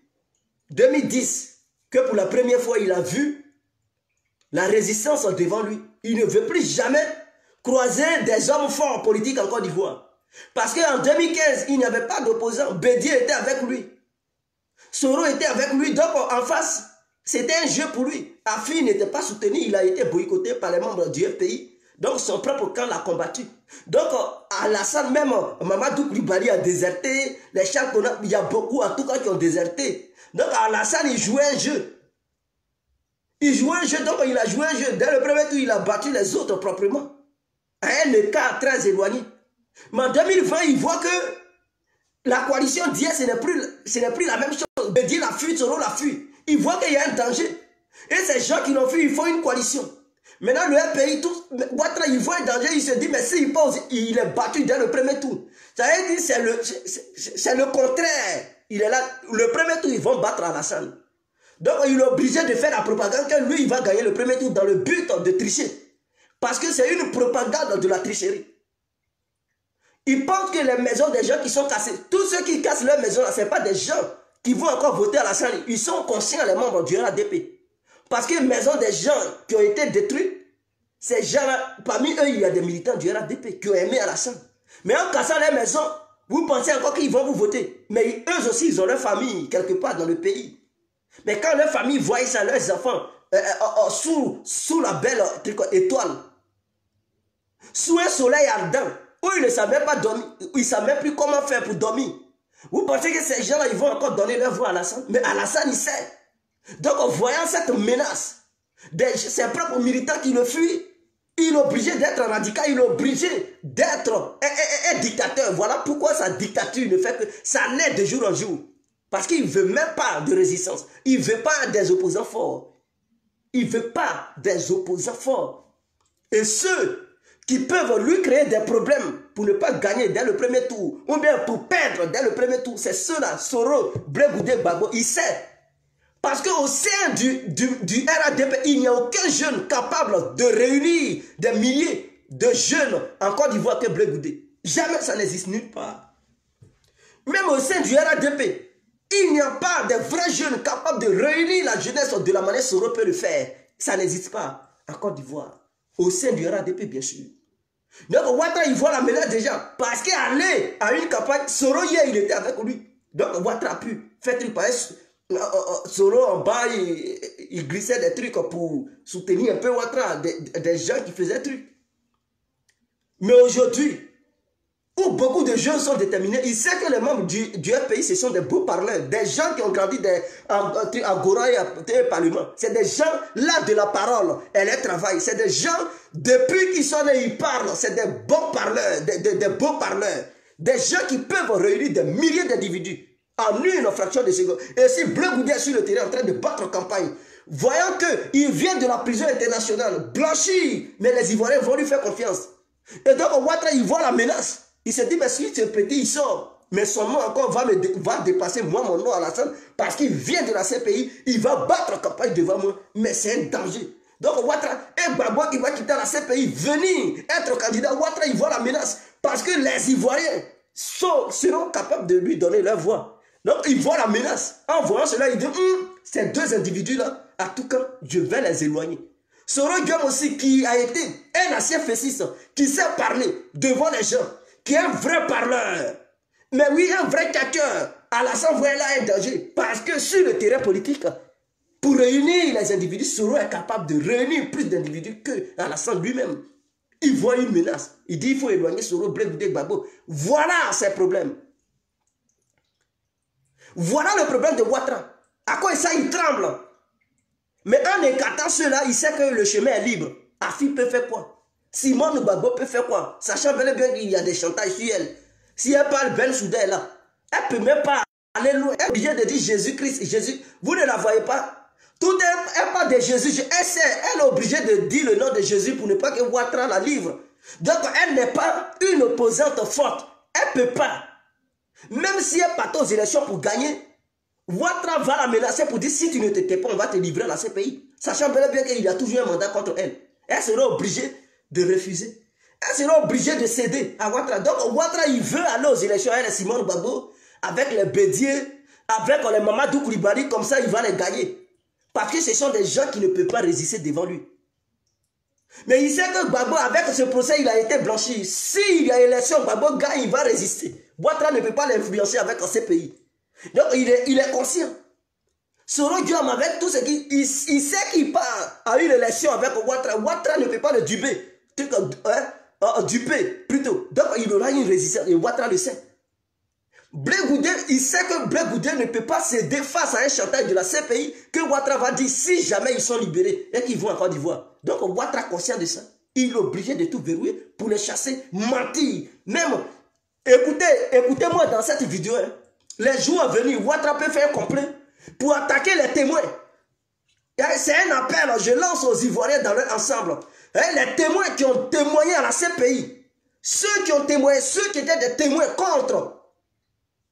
2010, que pour la première fois il a vu la résistance devant lui, il ne veut plus jamais croiser des hommes forts politiques en Côte d'Ivoire. Parce qu'en 2015, il n'y avait pas d'opposant. Bédié était avec lui. Soro était avec lui. Donc en face, c'était un jeu pour lui. Afi n'était pas soutenu. Il a été boycotté par les membres du FPI. Donc son propre camp l'a combattu. Donc Alassane, même Mamadou Koulibaly a déserté. Les Charles Konat, il y a beaucoup en tout cas qui ont déserté. Donc Alassane, il jouait un jeu. Il jouait un jeu, donc il a joué un jeu. Dès le premier tour, il a battu les autres proprement. À un écart très éloigné. Mais en 2020, il voit que la coalition d'hier, ce n'est plus la même chose. Bédié la fuite, Soro la fuite. Il voit qu'il y a un danger. Et ces gens qui l'ont fui, ils font une coalition. Maintenant, le RPI, Ouattara, il voit un danger, il se dit, mais s'il pose, il est battu dès le premier tour. Ça veut dire c'est le contraire. Il est là, le premier tour, ils vont battre Alassane. Donc, il est obligé de faire la propagande que lui, il va gagner le premier tour dans le but de tricher. Parce que c'est une propagande de la tricherie. Ils pensent que les maisons des gens qui sont cassées, tous ceux qui cassent leurs maisons, ce n'est pas des gens qui vont encore voter à la salle. Ils sont conscients, les membres du RADP. Parce que les maisons des gens qui ont été détruites, ces gens-là, parmi eux, il y a des militants du RADP qui ont aimé à la salle. Mais en cassant les maisons, Vous pensez encore qu'ils vont vous voter. Mais eux aussi, ils ont leur famille quelque part dans le pays. Mais quand leur famille voit ça, leurs enfants, sous la belle étoile, sous un soleil ardent, où ils ne savaient pas dormir, ils ne savaient plus comment faire pour dormir. Vous pensez que ces gens-là, ils vont encore donner leur voix à Alassane? Mais Alassane, il sait. Donc, en voyant cette menace, ses propres militants qui le fuient, il est obligé d'être radical, il est obligé d'être un dictateur. Voilà pourquoi sa dictature ne fait que ça naît de jour en jour. Parce qu'il ne veut même pas de résistance. Il ne veut pas des opposants forts. Il ne veut pas des opposants forts. Et ceux qui peuvent lui créer des problèmes pour ne pas gagner dès le premier tour, ou bien pour perdre dès le premier tour, c'est ceux-là, Soro, Blé Goudé, Gbagbo, il sait. Parce qu'au sein du RADP, il n'y a aucun jeune capable de réunir des milliers de jeunes en Côte d'Ivoire que Blé Goudé. Jamais ça n'existe nulle part. Même au sein du RADP, il n'y a pas de vrais jeunes capables de réunir la jeunesse de la manière Soro peut le faire. Ça n'existe pas en Côte d'Ivoire. Au sein du RADP, bien sûr. Donc, Ouattara, il voit la menace déjà. Parce qu'il allait à une campagne. Soro, hier, il était avec lui. Donc, Ouattara a pu faire truc par Soro en bas, il glissait des trucs pour soutenir un peu Ouattara, des gens qui faisaient des trucs. Mais aujourd'hui, où beaucoup de jeunes sont déterminés, il sait que les membres du FPI, ce sont des beaux parleurs, des gens qui ont grandi à Gora et à Parlement. C'est des gens là de la parole et leur travail. C'est des gens, depuis qu'ils sont nés, ils parlent. C'est des bons parleurs, des beaux parleurs. Des gens qui peuvent réunir des milliers d'individus en une fraction de seconde. Et si Blé Goudé est sur le terrain en train de battre campagne, voyant qu'il vient de la prison internationale, blanchi, mais les Ivoiriens vont lui faire confiance. Et donc Ouattara, il voit la menace. Il se dit, mais si ce petit, il sort. Mais son nom encore va dépasser moi, mon nom à la scène, parce qu'il vient de la CPI, il va battre campagne devant moi. Mais c'est un danger. Donc Ouattara, un Gbagbo qui va quitter la CPI, venir être candidat, Ouattara, il voit la menace. Parce que les Ivoiriens seront capables de lui donner leur voix. Donc il voit la menace. En voyant cela, il dit, ces deux individus-là, à tout cas, je vais les éloigner. Soro Guillaume aussi, qui a été un ancien fessiste, qui sait parler devant les gens, qui est un vrai parleur. Mais oui, un vrai caqueur. Alassane voit là un danger. Parce que sur le terrain politique, pour réunir les individus, Soro est capable de réunir plus d'individus que Alassane lui-même. Il voit une menace. Il dit il faut éloigner Soro, Blé Goudé, Gbagbo. Voilà ses problèmes. Voilà le problème de Ouattara. À quoi ça, il tremble. Mais en écartant cela, il sait que le chemin est libre. Afi peut faire quoi? Simone Gbagbo peut faire quoi? Sachant bel et bien qu'il y a des chantages sur elle. Si elle parle Ben Souda là, elle ne peut même pas aller loin. Elle est obligée de dire Jésus-Christ, Jésus. Vous ne la voyez pas? Tout elle parle de Jésus. Elle est obligée de dire le nom de Jésus pour ne pas que Ouattara la livre. Donc elle n'est pas une opposante forte. Elle ne peut pas. Même si elle part aux élections pour gagner, Ouattara va la menacer pour dire si tu ne te tais pas, on va te livrer à la CPI. Sachant bel et bien qu'il y a toujours un mandat contre elle. Elle sera obligée de refuser. Elle sera obligée de céder à Ouattara. Donc Ouattara, il veut aller aux élections avec Simone Gbagbo, avec les Bédier, avec les Mamadou Koulibaly, comme ça il va les gagner. Parce que ce sont des gens qui ne peuvent pas résister devant lui. Mais il sait que Gbagbo, avec ce procès, il a été blanchi. S'il y a élection, Gbagbo gagne, il va résister. Ouattara ne peut pas l'influencer avec ces pays. Donc il est conscient. Soro Guillaume, avec tout ce qu'il... Il sait qu'il part à une élection avec Ouattara. Ouattara ne peut pas le duper. Duper, plutôt. Donc il aura une résistance. Et Ouattara le sait. Blé Goudé, il sait que Blé Goudé ne peut pas céder face à un chantage de la CPI que Ouattara va dire si jamais ils sont libérés et qu'ils vont en Côte d'Ivoire. Donc Ouattara, conscient de ça, il est obligé de tout verrouiller pour les chasser, mentir. Même, écoutez-moi dans cette vidéo, hein, les jours à venir, Ouattara peut faire un complet pour attaquer les témoins. C'est un appel, je lance aux Ivoiriens dans leur ensemble. Les témoins qui ont témoigné à la CPI, ceux qui ont témoigné, ceux qui étaient des témoins contre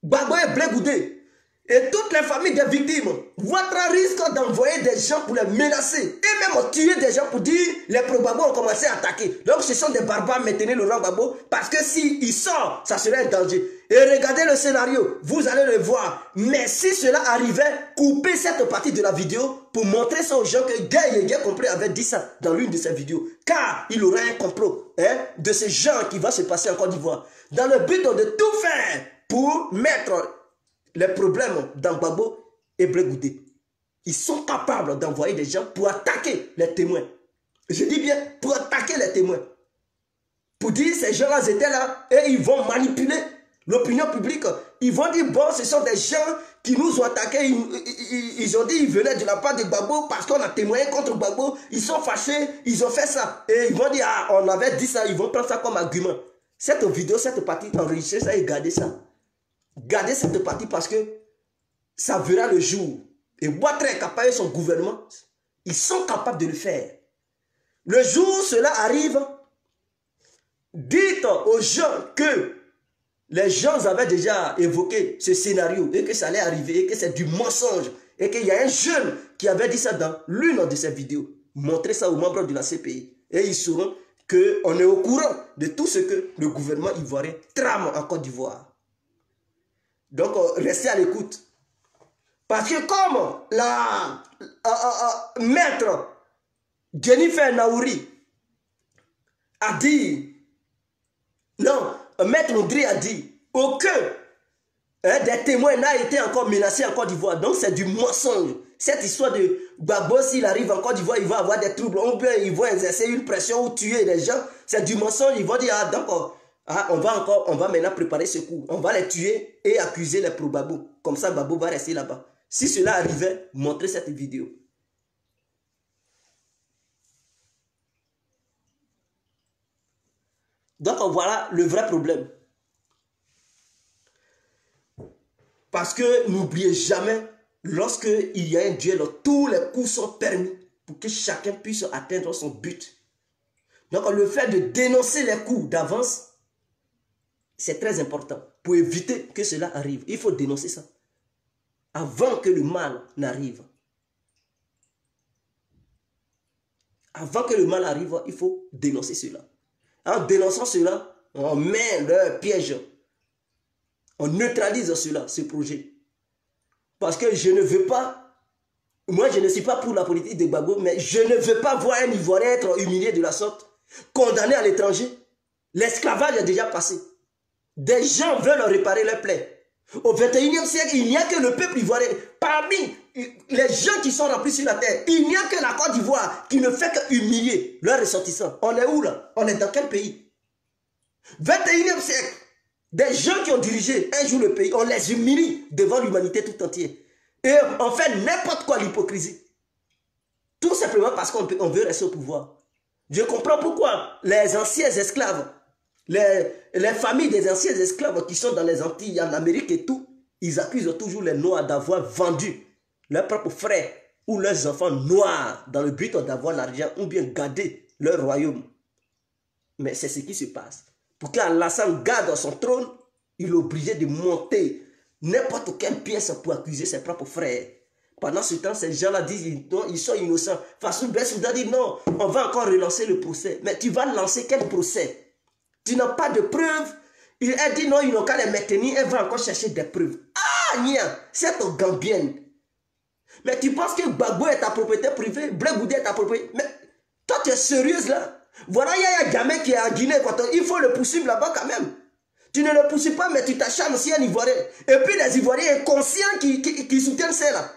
Gbagbo et Blé Goudé, et toutes les familles des victimes, Ouattara risque d'envoyer des des gens pour les menacer. Et même tuer des gens pour dire les pro-Gbagbo ont commencé à attaquer. Donc ce sont des barbares maintenir Laurent Gbagbo parce que s'il sort, ça serait un danger. Et regardez le scénario, vous allez le voir. Mais si cela arrivait, coupez cette partie de la vidéo pour montrer ça aux gens que Guy Complet avait dit ça dans l'une de ses vidéos. Car il aurait un complot de ces gens qui va se passer en Côte d'Ivoire. Dans le but de tout faire pour mettre les problèmes dans Gbagbo et Blé Goudé. Ils sont capables d'envoyer des gens pour attaquer les témoins. Je dis bien, pour attaquer les témoins. Pour dire ces gens-là étaient là et ils vont manipuler l'opinion publique. Ils vont dire, bon, ce sont des gens qui nous ont attaqués. Ils ont dit, ils venaient de la part de Gbagbo parce qu'on a témoigné contre Gbagbo. Ils sont fâchés, ils ont fait ça. Et ils vont dire, ah, on avait dit ça, ils vont prendre ça comme argument. Cette vidéo, cette partie, enregistrez ça et gardez ça. Gardez cette partie parce que ça verra le jour. Et Ouattara Kapaye et son gouvernement, ils sont capables de le faire. Le jour où cela arrive, dites aux gens que les gens avaient déjà évoqué ce scénario et que ça allait arriver et que c'est du mensonge et qu'il y a un jeune qui avait dit ça dans l'une de ses vidéos. Montrez ça aux membres de la CPI et ils sauront qu'on est au courant de tout ce que le gouvernement ivoirien trame en Côte d'Ivoire. Donc restez à l'écoute. Parce que comme la maître Jennifer Naouri a dit, non, maître Audrey a dit, aucun des témoins n'a été encore menacé en Côte d'Ivoire. Donc c'est du mensonge. Cette histoire de Gbagbo, s'il arrive en Côte d'Ivoire, il va avoir des troubles. Ou bien ils vont exercer une pression ou tuer les gens. C'est du mensonge. Ils vont dire, ah d'accord, ah, on va maintenant préparer ce coup. On va les tuer et accuser les pro-Gbagbo. Comme ça, Gbagbo va rester là-bas. Si cela arrivait, montrez cette vidéo. Donc voilà le vrai problème. Parce que n'oubliez jamais, lorsqu'il y a un duel, tous les coups sont permis pour que chacun puisse atteindre son but. Donc le fait de dénoncer les coups d'avance, c'est très important pour éviter que cela arrive. Il faut dénoncer ça avant que le mal n'arrive. Avant que le mal arrive, il faut dénoncer cela. En dénonçant cela, on met leur piège. On neutralise cela, ce projet. Parce que je ne veux pas, moi je ne suis pas pour la politique de Gbagbo, mais je ne veux pas voir un Ivoirien être humilié de la sorte, condamné à l'étranger. L'esclavage est déjà passé. Des gens veulent réparer leurs plaies. Au 21e siècle, il n'y a que le peuple ivoirien. Parmi les gens qui sont remplis sur la terre, il n'y a que la Côte d'Ivoire qui ne fait qu'humilier leurs ressortissants. On est où là? On est dans quel pays? 21e siècle, des gens qui ont dirigé un jour le pays, on les humilie devant l'humanité tout entière. Et on fait n'importe quoi l'hypocrisie. Tout simplement parce qu'on veut rester au pouvoir. Je comprends pourquoi les anciens esclaves, les familles des anciens esclaves qui sont dans les Antilles, en Amérique et tout, ils accusent toujours les Noirs d'avoir vendu leurs propres frères ou leurs enfants noirs dans le but d'avoir l'argent ou bien garder leur royaume. Mais c'est ce qui se passe. Pour qu'Alassane garde son trône, il est obligé de monter n'importe quelle pièce pour accuser ses propres frères. Pendant ce temps, ces gens-là disent ils sont innocents. Fassou Bensouda dit non, on va encore relancer le procès. Mais tu vas lancer quel procès? Tu n'as pas de preuves. Elle dit non, ils n'ont qu'à les maintenir. Elle va encore chercher des preuves. Ah, Nia, c'est ton gambienne. Mais tu penses que Gbagbo est ta propriété privée? Blé Goudé est ta propriété? Mais toi, tu es sérieuse là? Voilà, il y a un gamin qui est en Guinée. Il faut le poursuivre là-bas quand même. Tu ne le poursuis pas, mais tu t'acharnes aussi un Ivoirien. Et puis les Ivoiriens conscients qui soutiennent cela.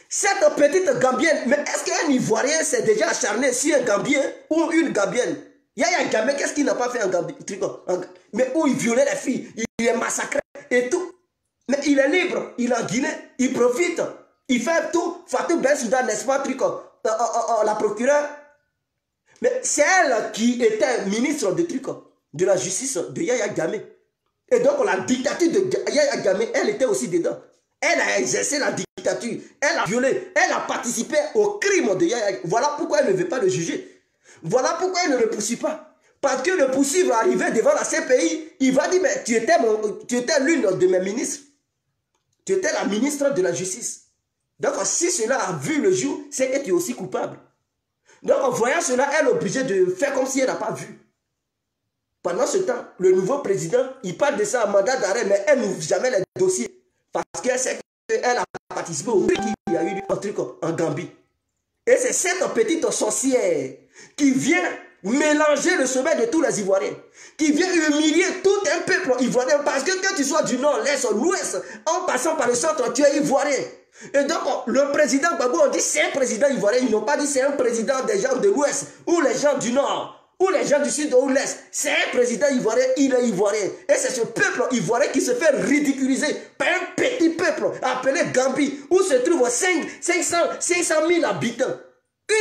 Cette petite Gambienne, mais est-ce qu'un Ivoirien s'est déjà acharné sur un Gambien ou une Gambienne? Il y a un gamin, qu'est-ce qu'il n'a pas fait en Gambie? Mais où il violait les filles, il est massacré et tout. Mais il est libre, il est en Guinée, il profite, il fait tout. Fatou Bensouda, n'est-ce pas, la procureure? Mais c'est elle qui était ministre de la justice de Yaya Jammeh. Et donc la dictature de Yaya Jammeh, elle était aussi dedans. Elle a exercé la dictature, elle a violé, elle a participé au crime de Yaya. Voilà pourquoi elle ne veut pas le juger. Voilà pourquoi elle ne le poursuit pas. Parce que le poursuivre arrivé devant la CPI, il va dire, mais tu étais l'une de mes ministres. Tu étais la ministre de la justice. Donc, si cela a vu le jour, c'est que tu es aussi coupable. Donc, en voyant cela, elle est obligée de faire comme si elle n'a pas vu. Pendant ce temps, le nouveau président, il parle de ça en mandat d'arrêt, mais elle n'ouvre jamais les dossiers. Parce qu'elle sait qu'elle a participé au truc qu'il y a eu un truc en Gambie. Et c'est cette petite sorcière qui vient mélanger le sommet de tous les Ivoiriens, qui vient humilier tout un peuple ivoirien, parce que tu sois du nord, l'est, l'ouest, en passant par le centre, tu es ivoirien. Et donc, le président Gbagbo, on dit c'est un président ivoirien, ils n'ont pas dit c'est un président des gens de l'ouest, ou les gens du nord, ou les gens du sud ou l'est. C'est un président ivoirien, il est ivoirien. Et c'est ce peuple ivoirien qui se fait ridiculiser par un petit peuple appelé Gambie, où se trouvent 500 000 habitants.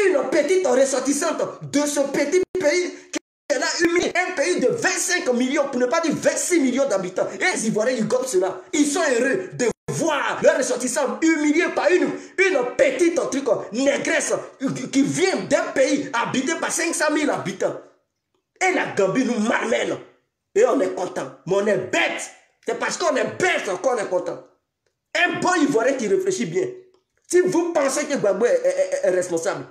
Une petite ressortissante de ce petit pays qui a humilié un pays de 25 millions, pour ne pas dire 26 millions d'habitants. Et les Ivoiriens, ils gobent cela. Ils sont heureux de voir leurs ressortissants humiliés par une petite truc négresse qui vient d'un pays habité par 500 000 habitants. Et la Gambie nous malmène. Et on est content. Mais on est bête. C'est parce qu'on est bête qu'on est content. Un bon Ivoirien qui réfléchit bien. Si vous pensez que Gbagbo est responsable,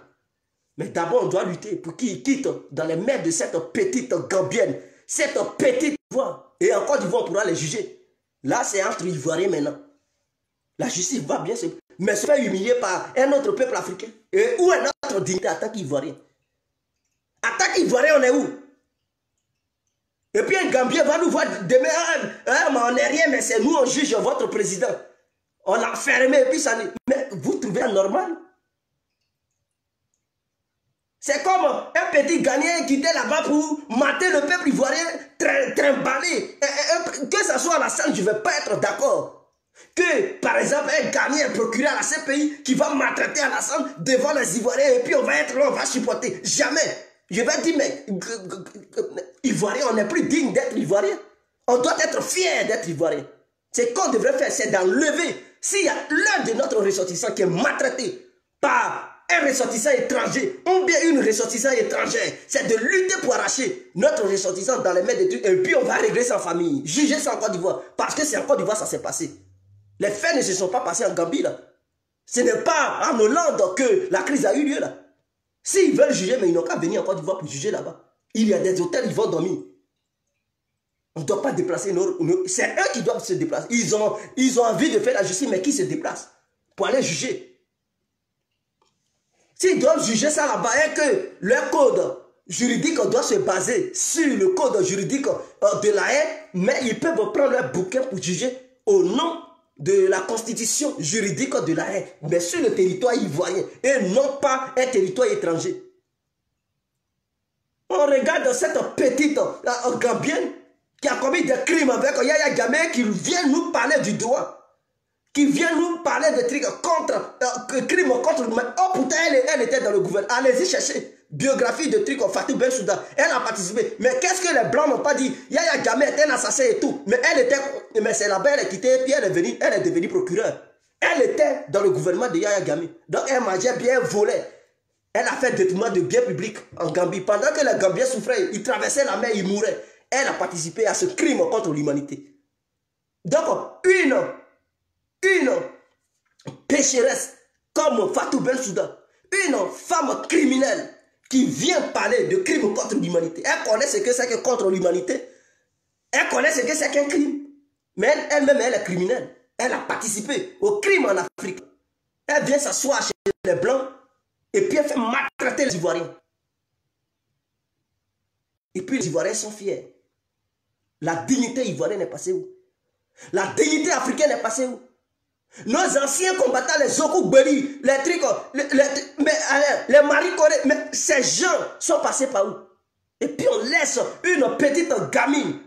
mais d'abord on doit lutter pour qu'il quitte dans les mains de cette petite Gambienne, cette petite Ivoire. Et en Côte d'Ivoire, on pourra les juger. Là, c'est entre Ivoiriens maintenant. La justice va bien se... Mais se faire humilier par un autre peuple africain. Et où est notre dignité en tant qu'Ivoirien? En tant qu'Ivoirien, on est où? Et puis un Gambien va nous voir demain, mais on n'est rien, mais c'est nous, on juge votre président. On l'a fermé et puis ça... Mais vous trouvez ça normal? C'est comme un petit Ghanéen qui était là-bas pour mater le peuple ivoirien, trimballer. Que ce soit à la scène, je ne vais pas être d'accord. Que, par exemple, un Ghanéen procuré à la CPI qui va maltraiter à la scène devant les Ivoiriens et puis on va être là, on va supporter. Jamais. Je vais dire, mais Ivoirien, on n'est plus digne d'être Ivoirien. On doit être fier d'être Ivoirien. C'est ce qu'on devrait faire, c'est d'enlever. S'il y a l'un de notre ressortissant qui est maltraité par un ressortissant étranger ou bien une ressortissante étrangère, c'est de lutter pour arracher notre ressortissant dans les mains des trucs et puis on va régler ça en famille, juger ça en Côte d'Ivoire, parce que c'est en Côte d'Ivoire ça s'est passé. Les faits ne se sont pas passés en Gambie là. Ce n'est pas en Hollande que la crise a eu lieu là. S'ils veulent juger, mais ils n'ont qu'à venir en Côte d'Ivoire pour juger là-bas. Il y a des hôtels, ils vont dormir. On ne doit pas déplacer c'est eux qui doivent se déplacer. Ils ont envie de faire la justice, mais qui se déplace pour aller juger? S'ils doivent juger ça là-bas et que leur code juridique doit se baser sur le code juridique de la haie, mais ils peuvent prendre leur bouquin pour juger au nom de la constitution juridique de la haie, mais sur le territoire ivoirien et non pas un territoire étranger. On regarde cette petite Gambienne qui a commis des crimes avec Yaya Jammeh qui vient nous parler du droit. Qui vient nous parler de trucs contre, crimes contre l'humain. Oh putain, elle était dans le gouvernement. Allez-y chercher. Biographie de trucs Fatou Bensouda. Elle a participé. Mais qu'est-ce que les Blancs n'ont pas dit? Yaya Jammeh était un assassin et tout. Mais elle était. Mais c'est là-bas, elle a quitté et puis elle est devenue procureure. Elle était dans le gouvernement de Yaya Jammeh. Donc elle mangeait bien, elle volait. Elle a fait détournement de biens publics en Gambie. Pendant que les Gambiens souffraient, ils traversaient la mer, ils mouraient. Elle a participé à ce crime contre l'humanité. Donc, une pécheresse comme Fatou Bensouda, une femme criminelle qui vient parler de crime contre l'humanité. Elle connaît ce que c'est que contre l'humanité. Elle connaît ce que c'est qu'un crime. Mais elle-même, elle est criminelle. Elle a participé au crime en Afrique. Elle vient s'asseoir chez les Blancs et puis elle fait maltraiter les Ivoiriens. Et puis les Ivoiriens sont fiers. La dignité ivoirienne est passée où? La dignité africaine est passée où? Nos anciens combattants, les Zokou-Beli, les trucs, les Marie-Corée, mais ces gens sont passés par où? Et puis on laisse une petite gamine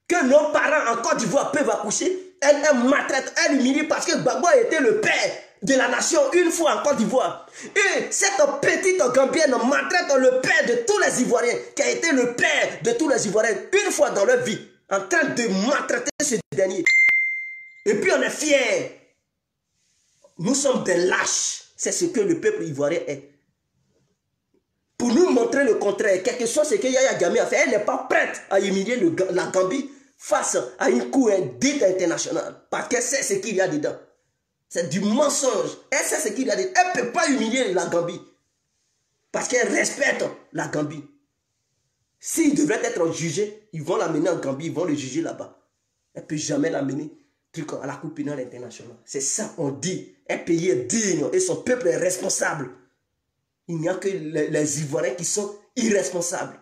que nos parents en Côte d'Ivoire peuvent accoucher. Elle maltraite, elle humilie parce que Gbagbo était le père de la nation une fois en Côte d'Ivoire. Et cette petite Gambienne maltraite le père de tous les Ivoiriens, qui a été le père de tous les Ivoiriens une fois dans leur vie, en train de maltraiter ce dernier. Et puis on est fiers. Nous sommes des lâches. C'est ce que le peuple ivoirien est. Pour nous montrer le contraire, quelque chose ce que Yaya Jammeh a fait, elle n'est pas prête à humilier la Gambie face à une cour dite internationale. Parce qu'elle sait ce qu'il y a dedans. C'est du mensonge. Elle sait ce qu'il a dit. Elle ne peut pas humilier la Gambie. Parce qu'elle respecte la Gambie. S'il devrait être jugé, ils vont l'amener en Gambie, ils vont le juger là-bas. Elle ne peut jamais l'amener à la Cour pénale internationale. C'est ça on dit. Un pays est digne et son peuple est responsable. Il n'y a que les Ivoiriens qui sont irresponsables.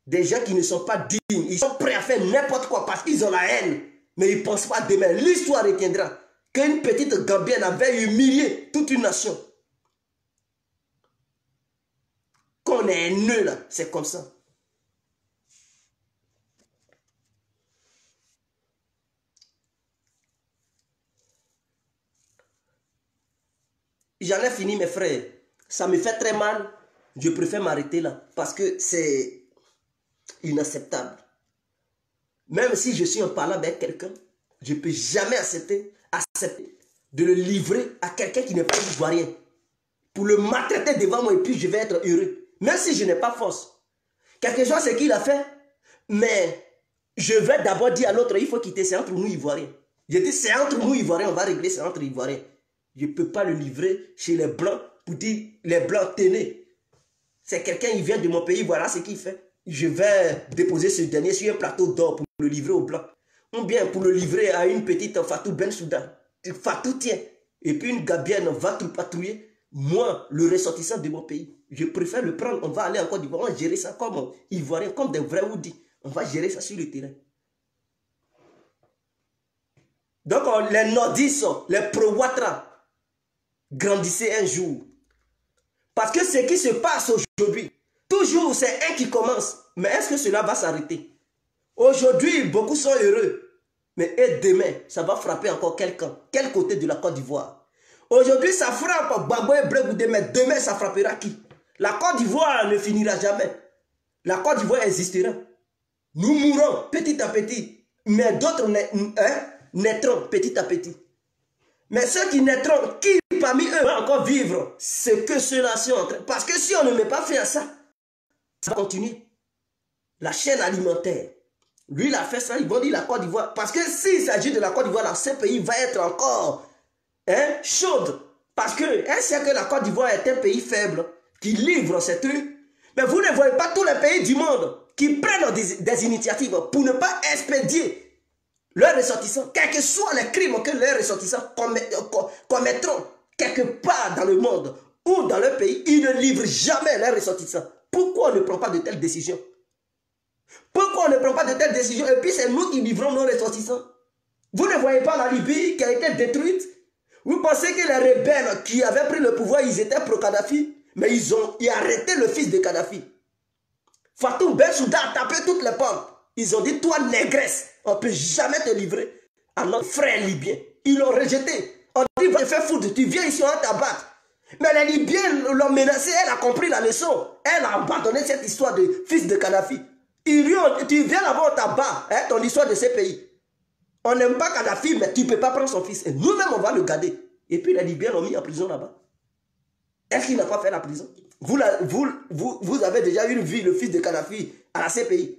Des gens qui ne sont pas dignes. Ils sont prêts à faire n'importe quoi parce qu'ils ont la haine. Mais ils ne pensent pas demain. L'histoire retiendra qu'une petite Gambienne avait humilié toute une nation. Qu'on est haineux là, c'est comme ça. J'en ai fini mes frères. Ça me fait très mal. Je préfère m'arrêter là. Parce que c'est inacceptable. Même si je suis en parlant avec quelqu'un, je ne peux jamais accepter de le livrer à quelqu'un qui n'est pas ivoirien. Pour le maltraiter devant moi et puis je vais être heureux. Même si je n'ai pas force. Quelque chose c'est qu'il a fait. Mais je vais d'abord dire à l'autre, il faut quitter, c'est entre nous Ivoiriens. Je dis c'est entre nous Ivoiriens, on va régler, c'est entre Ivoiriens. Je ne peux pas le livrer chez les Blancs pour dire les Blancs tenez. C'est quelqu'un, il vient de mon pays, voilà ce qu'il fait. Je vais déposer ce dernier sur un plateau d'or pour le livrer aux Blancs. Ou bien pour le livrer à une petite Fatou Ben Soudan. Fatou tient. Et puis une Gabienne va tout patrouiller. Moi, le ressortissant de mon pays, je préfère le prendre. On va aller en Côte d'Ivoire, on va gérer ça comme Ivoiriens, comme des vrais Oudis. On va gérer ça sur le terrain. Donc les nordistes, les pro-Ouattara, grandissaient un jour. Parce que ce qui se passe aujourd'hui, toujours c'est un qui commence. Mais est-ce que cela va s'arrêter? Aujourd'hui, beaucoup sont heureux. Mais et demain, ça va frapper encore quelqu'un. Quel côté de la Côte d'Ivoire? Aujourd'hui, ça frappe Gbagbo et Blé-Goudé, mais demain, ça frappera qui? La Côte d'Ivoire ne finira jamais. La Côte d'Ivoire existera. Nous mourrons petit à petit. Mais d'autres naîtront petit à petit. Mais ceux qui naîtront, qui parmi eux vont encore vivre? C'est que ceux-là sont en train. Parce que si on ne met pas fin à ça, ça va continuer. La chaîne alimentaire. Lui, il a fait ça, ils vont dire la Côte d'Ivoire. Parce que s'il s'agit de la Côte d'Ivoire, ce pays va être encore chaude. Parce que sait que la Côte d'Ivoire est un pays faible, qui livre ses trucs. Mais vous ne voyez pas tous les pays du monde qui prennent des initiatives pour ne pas expédier leurs ressortissants, quels que soient les crimes que leurs ressortissants commettront quelque part dans le monde ou dans leur pays, ils ne livrent jamais leurs ressortissants. Pourquoi on ne prend pas de telles décisions? Pourquoi on ne prend pas de telles décisions? Et puis c'est nous qui livrons nos ressortissants. Vous ne voyez pas la Libye qui a été détruite? Vous pensez que les rebelles qui avaient pris le pouvoir, ils étaient pro-Kadhafi? Mais ils ont arrêté le fils de Kadhafi. Fatou Bensouda a tapé toutes les portes. Ils ont dit, toi négresse, on ne peut jamais te livrer à notre frère libyen. Ils l'ont rejeté. On dit, va te faire foutre, tu viens ici, on va t'abattre. Mais les Libyens l'ont menacé, elle a compris la leçon. Elle a abandonné cette histoire de fils de Kadhafi. Tu viens là-bas, on t'abat, ton histoire de ces pays. On n'aime pas Kadhafi, mais tu ne peux pas prendre son fils. Et nous-mêmes, on va le garder. Et puis les Libyens l'ont mis en prison là-bas. Est-ce qu'il n'a pas fait la prison? Vous avez déjà eu vu le fils de Kadhafi à la CPI.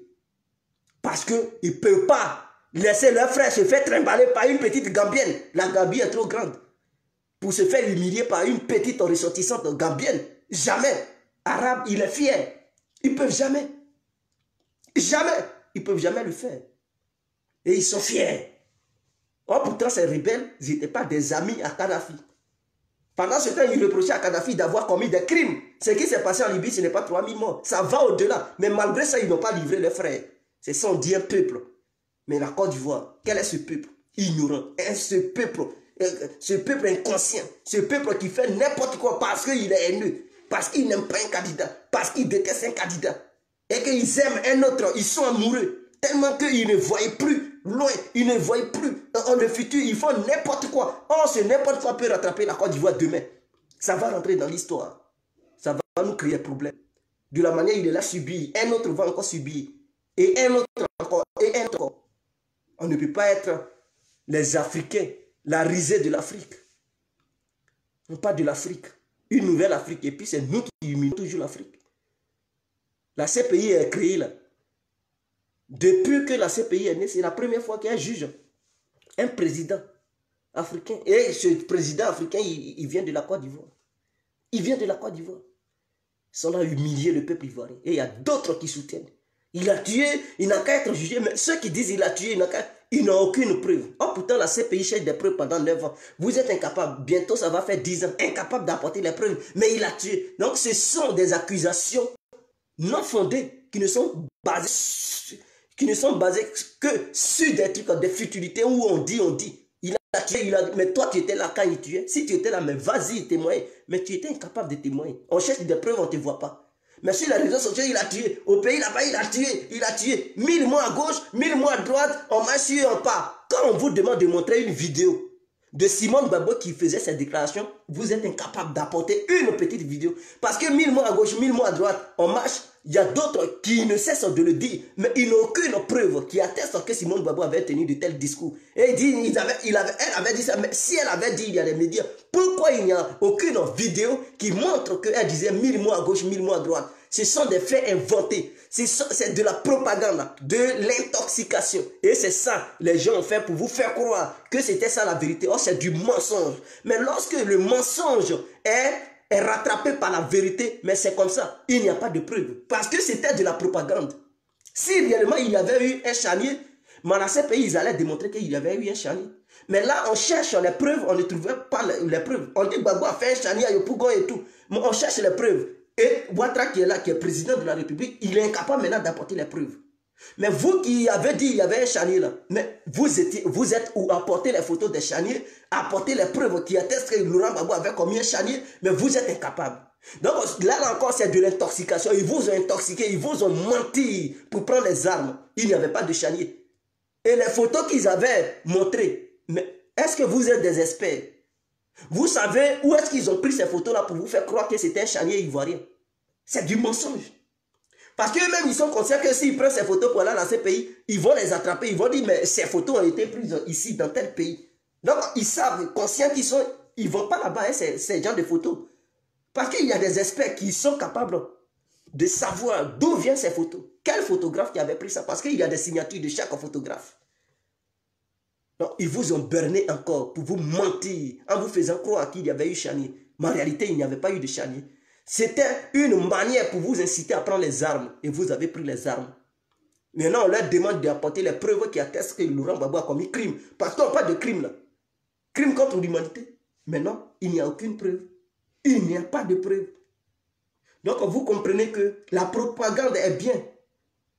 Parce qu'ils ne peuvent pas laisser leur frère se faire trimballer par une petite Gambienne. La Gambie est trop grande. Pour se faire humilier par une petite ressortissante gambienne. Jamais. Arabe, il est fier. Ils ne peuvent jamais. Jamais. Ils ne peuvent jamais le faire. Et ils sont fiers. Or, pourtant, ces rebelles, ils n'étaient pas des amis à Kadhafi. Pendant ce temps, ils reprochaient à Kadhafi d'avoir commis des crimes. Ce qui s'est passé en Libye, ce n'est pas 3000 morts. Ça va au-delà. Mais malgré ça, ils n'ont pas livré leurs frères. C'est son dit un peuple. Mais la Côte d'Ivoire, quel est ce peuple? Ignorant. Ce peuple inconscient. Ce peuple qui fait n'importe quoi parce qu'il est haineux. Parce qu'il n'aime pas un candidat. Parce qu'il déteste un candidat. Et qu'ils aiment un autre. Ils sont amoureux. Tellement qu'ils ne voient plus loin. Ils ne voient plus en le futur. Ils font n'importe quoi. Oh, ce n'importe quoi peut rattraper la Côte d'Ivoire demain. Ça va rentrer dans l'histoire. Ça va nous créer un problème. De la manière il est là subir. Un autre va encore subir. Et un autre encore. Et un autre encore. On ne peut pas être les Africains, la risée de l'Afrique. On parle de l'Afrique. Une nouvelle Afrique. Et puis c'est nous qui humilions toujours l'Afrique. La CPI est créée là. Depuis que la CPI est née, c'est la première fois qu'il y a un juge, un président africain. Et ce président africain, il vient de la Côte d'Ivoire. Il vient de la Côte d'Ivoire. Ils sont là humilier le peuple ivoirien. Et il y a d'autres qui soutiennent. Il a tué, il n'a qu'à être jugé. Mais ceux qui disent qu'il a tué, il n'a aucune preuve. Oh, pourtant, la CPI cherche des preuves pendant 9 ans. Vous êtes incapable. Bientôt, ça va faire 10 ans. Incapable d'apporter les preuves. Mais il a tué. Donc, ce sont des accusations non fondées qui ne sont basées que sur des trucs, des futilités où on dit. Il a tué, mais toi, tu étais là quand il tuait. Si tu étais là, mais vas-y, témoigne. Mais tu étais incapable de témoigner. On cherche des preuves, on ne te voit pas. Mais sur les réseaux sociaux, il a tué. Au pays là-bas, il a tué. 1000 mois à gauche, 1000 mois à droite, on marche sur un pas. Quand on vous demande de montrer une vidéo de Simone Gbagbo qui faisait cette déclaration, vous êtes incapable d'apporter une petite vidéo. Parce que 1000 mois à gauche, 1000 mois à droite, on marche. Il y a d'autres qui ne cessent de le dire, mais ils n'ont aucune preuve qui atteste que Simone Gbagbo avait tenu de tels discours. Et il dit, elle avait dit ça, mais si elle avait dit, il y a des médias, pourquoi il n'y a aucune vidéo qui montre qu'elle disait 1000 mois à gauche, 1000 mois à droite? Ce sont des faits inventés. C'est de la propagande, de l'intoxication. Et c'est ça, les gens ont fait pour vous faire croire que c'était ça la vérité. Oh, c'est du mensonge. Mais lorsque le mensonge est rattrapé par la vérité, mais c'est comme ça, il n'y a pas de preuve. Parce que c'était de la propagande. Si réellement il y avait eu un charnier, mais dans ces pays, ils allaient démontrer qu'il y avait eu un charnier. Mais là, on cherche les preuves, on ne trouvait pas les preuves. On dit Gbagbo a fait un charnier à Yopougon et tout. Mais on cherche les preuves. Et Ouattara qui est là, qui est président de la République, il est incapable maintenant d'apporter les preuves. Mais vous qui avez dit qu'il y avait un charnier là, mais vous êtes où? Apporter les photos des charniers, apporter les preuves qui attestent que Laurent Gbagbo avait commis un charnier, mais vous êtes incapable. Donc là encore, c'est de l'intoxication. Ils vous ont intoxiqué, ils vous ont menti pour prendre les armes. Il n'y avait pas de charnier. Et les photos qu'ils avaient montrées, mais est-ce que vous êtes des experts? Vous savez où est-ce qu'ils ont pris ces photos-là pour vous faire croire que c'était un charnier ivoirien? C'est du mensonge. Parce qu'eux-mêmes, ils sont conscients que s'ils prennent ces photos pour aller dans ces pays, ils vont les attraper. Ils vont dire, mais ces photos ont été prises ici, dans tel pays. Donc, ils savent, conscients qu'ils sont, ils ne vont pas là-bas, hein, ces genres de photos. Parce qu'il y a des experts qui sont capables de savoir d'où viennent ces photos. Quel photographe qui avait pris ça? Parce qu'il y a des signatures de chaque photographe. Donc, ils vous ont berné encore pour vous mentir en vous faisant croire qu'il y avait eu charnier. Mais en réalité, il n'y avait pas eu de charnier. C'était une manière pour vous inciter à prendre les armes. Et vous avez pris les armes. Maintenant, on leur demande d'apporter les preuves qui attestent que Laurent Gbagbo a commis crime. Parce qu'on parle de crime là. Crime contre l'humanité. Mais non, il n'y a aucune preuve. Il n'y a pas de preuve. Donc, vous comprenez que la propagande est bien.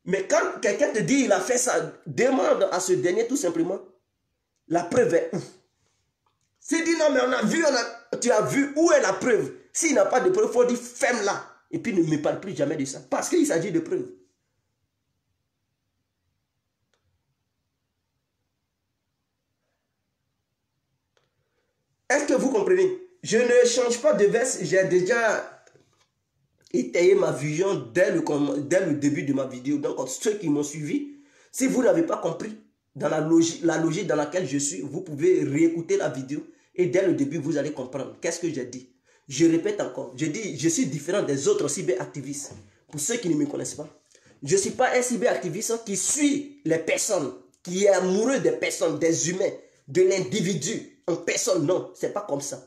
Mais quand quelqu'un te dit il a fait ça, demande à ce dernier tout simplement. La preuve est où? S'il dit non, mais on a vu, tu as vu où est la preuve? S'il n'a pas de preuve, il faut dire ferme-la. Et puis ne me parle plus jamais de ça. Parce qu'il s'agit de preuves. Est-ce que vous comprenez? Je ne change pas de veste. J'ai déjà étayé ma vision dès le début de ma vidéo. Donc ceux qui m'ont suivi, si vous n'avez pas compris, dans la logique dans laquelle je suis, vous pouvez réécouter la vidéo et dès le début, vous allez comprendre. Qu'est-ce que j'ai dit? Je répète encore. Je dis, je suis différent des autres cyberactivistes. Pour ceux qui ne me connaissent pas, je ne suis pas un cyberactiviste qui suit les personnes, qui est amoureux des personnes, des humains, de l'individu en personne. Non, ce n'est pas comme ça.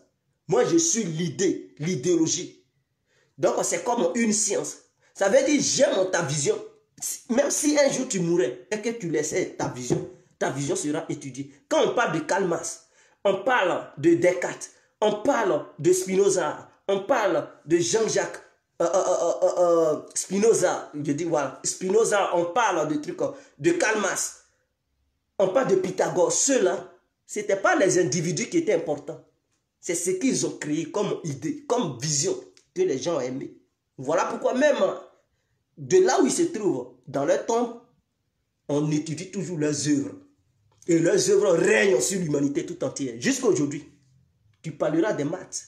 Moi, je suis l'idée, l'idéologie. Donc, c'est comme une science. Ça veut dire, j'aime ta vision. Même si un jour tu mourrais et que tu laissais ta vision sera étudiée. Quand on parle de Karl Marx, on parle de Descartes, on parle de Spinoza, on parle de Jean-Jacques Spinoza, je dis voilà, Spinoza, on parle de trucs de Karl Marx, on parle de Pythagore. Ceux-là, ce n'étaient pas les individus qui étaient importants. C'est ce qu'ils ont créé comme idée, comme vision que les gens ont aimé. Voilà pourquoi même de là où ils se trouvent, dans leur tombe, on étudie toujours leurs œuvres. Et leurs œuvres règnent sur l'humanité tout entière. Jusqu'à aujourd'hui, tu parleras des maths,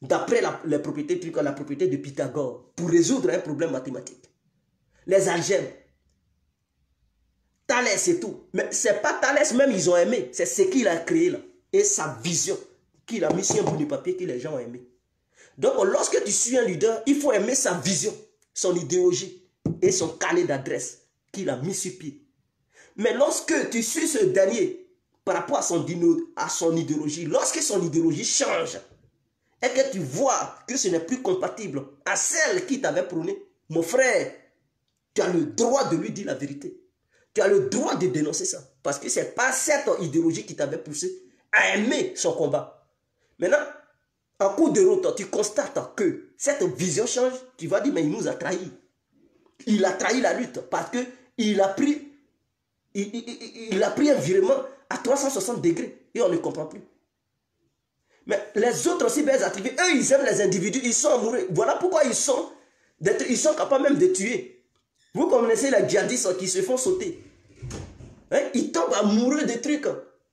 d'après la propriété de Pythagore, pour résoudre un problème mathématique. Les algèbres, Thalès et tout. Mais ce n'est pas Thalès même, ils ont aimé. C'est ce qu'il a créé là. Et sa vision qu'il a mis sur un bout de papier que les gens ont aimé. Donc, lorsque tu suis un leader, il faut aimer sa vision, son idéologie et son carnet d'adresse qu'il a mis sur pied. Mais lorsque tu suis ce dernier, par rapport à son idéologie. Lorsque son idéologie change et que tu vois que ce n'est plus compatible à celle qui t'avait prôné, mon frère, tu as le droit de lui dire la vérité. Tu as le droit de dénoncer ça. Parce que ce n'est pas cette idéologie qui t'avait poussé à aimer son combat. Maintenant, en cours de route, tu constates que cette vision change, tu vas dire, mais il nous a trahis. Il a trahi la lutte parce qu'il a pris, il a pris un virement à 360 degrés et on ne comprend plus. Mais les autres aussi, bien activés, eux, ils aiment les individus, ils sont amoureux. Voilà pourquoi ils sont capables même de tuer. Vous connaissez les djihadistes qui se font sauter. Hein? Ils tombent amoureux des trucs,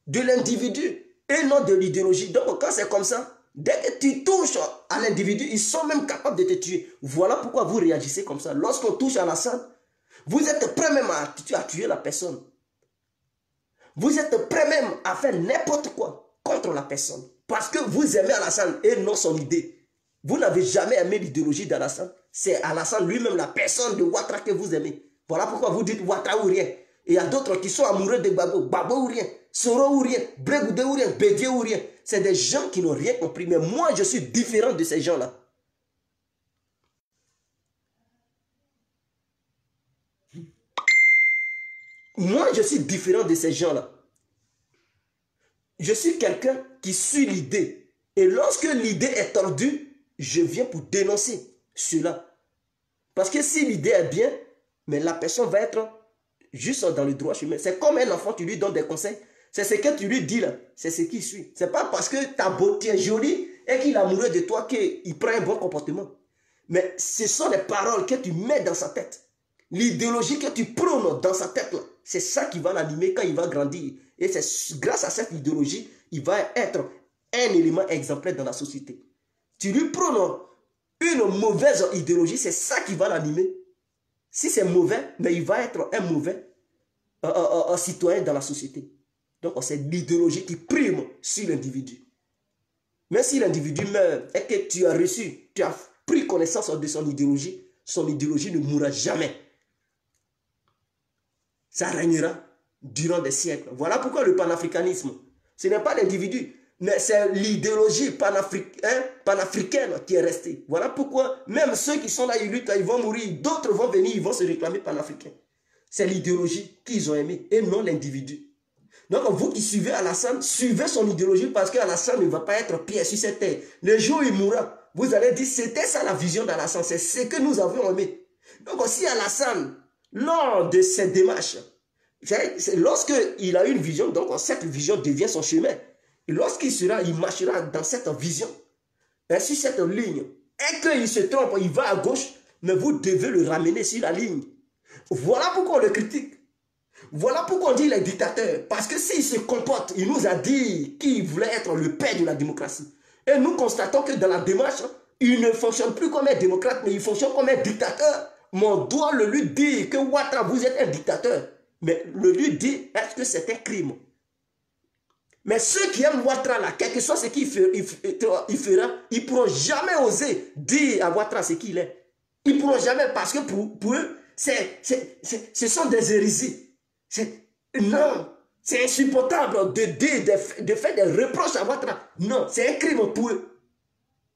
de l'individu et non de l'idéologie. Donc quand c'est comme ça, dès que tu touches à l'individu, ils sont même capables de te tuer. Voilà pourquoi vous réagissez comme ça. Lorsqu'on touche à Alassane, vous êtes prêt même à tuer la personne. Vous êtes prêt même à faire n'importe quoi contre la personne. Parce que vous aimez Alassane et non son idée. Vous n'avez jamais aimé l'idéologie d'Alassane. C'est Alassane lui-même, la personne de Ouattara que vous aimez. Voilà pourquoi vous dites Ouattara ou rien. Et il y a d'autres qui sont amoureux de Gbagbo. Gbagbo ou rien. Soro ou rien. Blegoudé ou rien. Bédié ou rien. C'est des gens qui n'ont rien compris. Mais moi, je suis différent de ces gens-là. Moi, je suis différent de ces gens-là. Je suis quelqu'un qui suit l'idée. Et lorsque l'idée est tordue, je viens pour dénoncer cela. Parce que si l'idée est bien, mais la personne va être juste dans le droit chemin. C'est comme un enfant, tu lui donnes des conseils. C'est ce que tu lui dis là. C'est ce qui suit. C'est pas parce que ta beauté est jolie et qu'il est amoureux de toi qu'il prend un bon comportement. Mais ce sont les paroles que tu mets dans sa tête. L'idéologie que tu prônes dans sa tête là. C'est ça qui va l'animer quand il va grandir. Et c'est grâce à cette idéologie, il va être un élément exemplaire dans la société. Tu lui prônes une mauvaise idéologie, c'est ça qui va l'animer. Si c'est mauvais, mais il va être un mauvais citoyen dans la société. Donc c'est l'idéologie qui prime sur l'individu. Mais si l'individu meurt et que tu as reçu, tu as pris connaissance de son idéologie ne mourra jamais. Ça régnera durant des siècles. Voilà pourquoi le panafricanisme, ce n'est pas l'individu, mais c'est l'idéologie panafricaine qui est restée. Voilà pourquoi même ceux qui sont là, ils luttent, ils vont mourir, d'autres vont venir, ils vont se réclamer panafricains. C'est l'idéologie qu'ils ont aimée et non l'individu. Donc vous qui suivez Alassane, suivez son idéologie parce qu'Alassane ne va pas être pied sur cette terre. Le jour où il mourra, vous allez dire c'était ça la vision d'Alassane, c'est ce que nous avons aimé. Donc si Alassane, lors de ses démarches, lorsqu'il a une vision, donc cette vision devient son chemin. Et il marchera dans cette vision, sur cette ligne, et qu'il se trompe, il va à gauche, mais vous devez le ramener sur la ligne. Voilà pourquoi on le critique. Voilà pourquoi on dit les dictateurs. Parce que s'il se comporte, il nous a dit qu'il voulait être le père de la démocratie. Et nous constatons que dans la démarche, il ne fonctionne plus comme un démocrate, mais il fonctionne comme un dictateur. Mais on doit le lui dire que Ouattara, vous êtes un dictateur. Mais le lui dire, est-ce que c'est un crime? Mais ceux qui aiment Ouattara, là, quel que soit ce qu'il fera, ils ne pourront jamais oser dire à Ouattara ce qu'il est. Ils ne pourront jamais, parce que pour eux, ce sont des hérésies. Non, c'est insupportable de faire des reproches à Ouattara. Non, c'est un crime pour eux.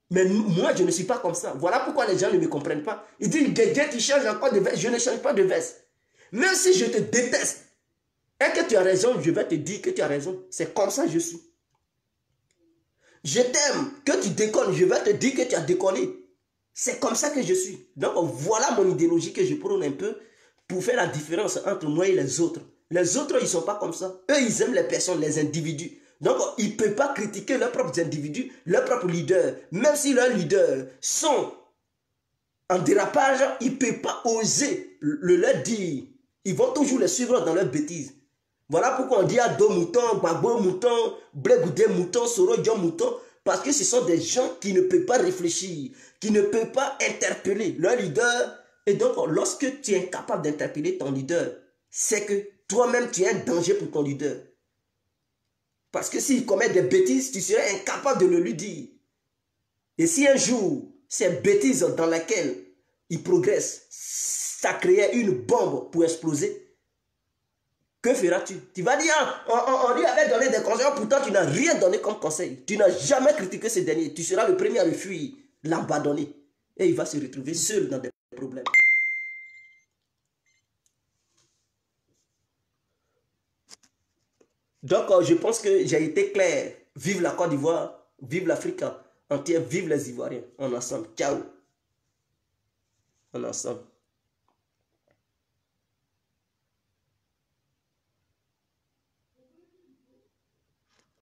Mais moi, je ne suis pas comme ça. Voilà pourquoi les gens ne me comprennent pas. Ils disent, Dédé, tu changes encore de veste. Je ne change pas de veste. Même si je te déteste et que tu as raison, je vais te dire que tu as raison. C'est comme ça que je suis. Je t'aime, que tu déconnes, je vais te dire que tu as déconné. C'est comme ça que je suis. Donc voilà mon idéologie que je prône un peu pour faire la différence entre moi et les autres. Les autres, ils ne sont pas comme ça. Eux, ils aiment les personnes, les individus. Donc, ils ne peuvent pas critiquer leurs propres individus, leurs propres leaders. Même si leurs leaders sont en dérapage, ils ne peuvent pas oser le leur dire. Ils vont toujours les suivre dans leurs bêtises. Voilà pourquoi on dit Ado Mouton, Gbagbo Mouton, Blegoudé Mouton, Soro Dion Mouton. Parce que ce sont des gens qui ne peuvent pas réfléchir, qui ne peuvent pas interpeller leur leader. Et donc, lorsque tu es incapable d'interpeller ton leader, c'est que toi-même, tu es un danger pour ton leader. Parce que s'il commet des bêtises, tu serais incapable de le lui dire. Et si un jour, ces bêtises dans lesquelles il progresse, ça créait une bombe pour exploser, Que feras-tu? Tu vas dire, on lui avait donné des conseils, pourtant tu n'as rien donné comme conseil. Tu n'as jamais critiqué ce dernier. Tu seras le premier à le fuir, l'abandonner. Et il va se retrouver seul dans des problèmes. Donc, je pense que j'ai été clair. Vive la Côte d'Ivoire, vive l'Afrique entière, vive les Ivoiriens. En ensemble. Ciao. En ensemble.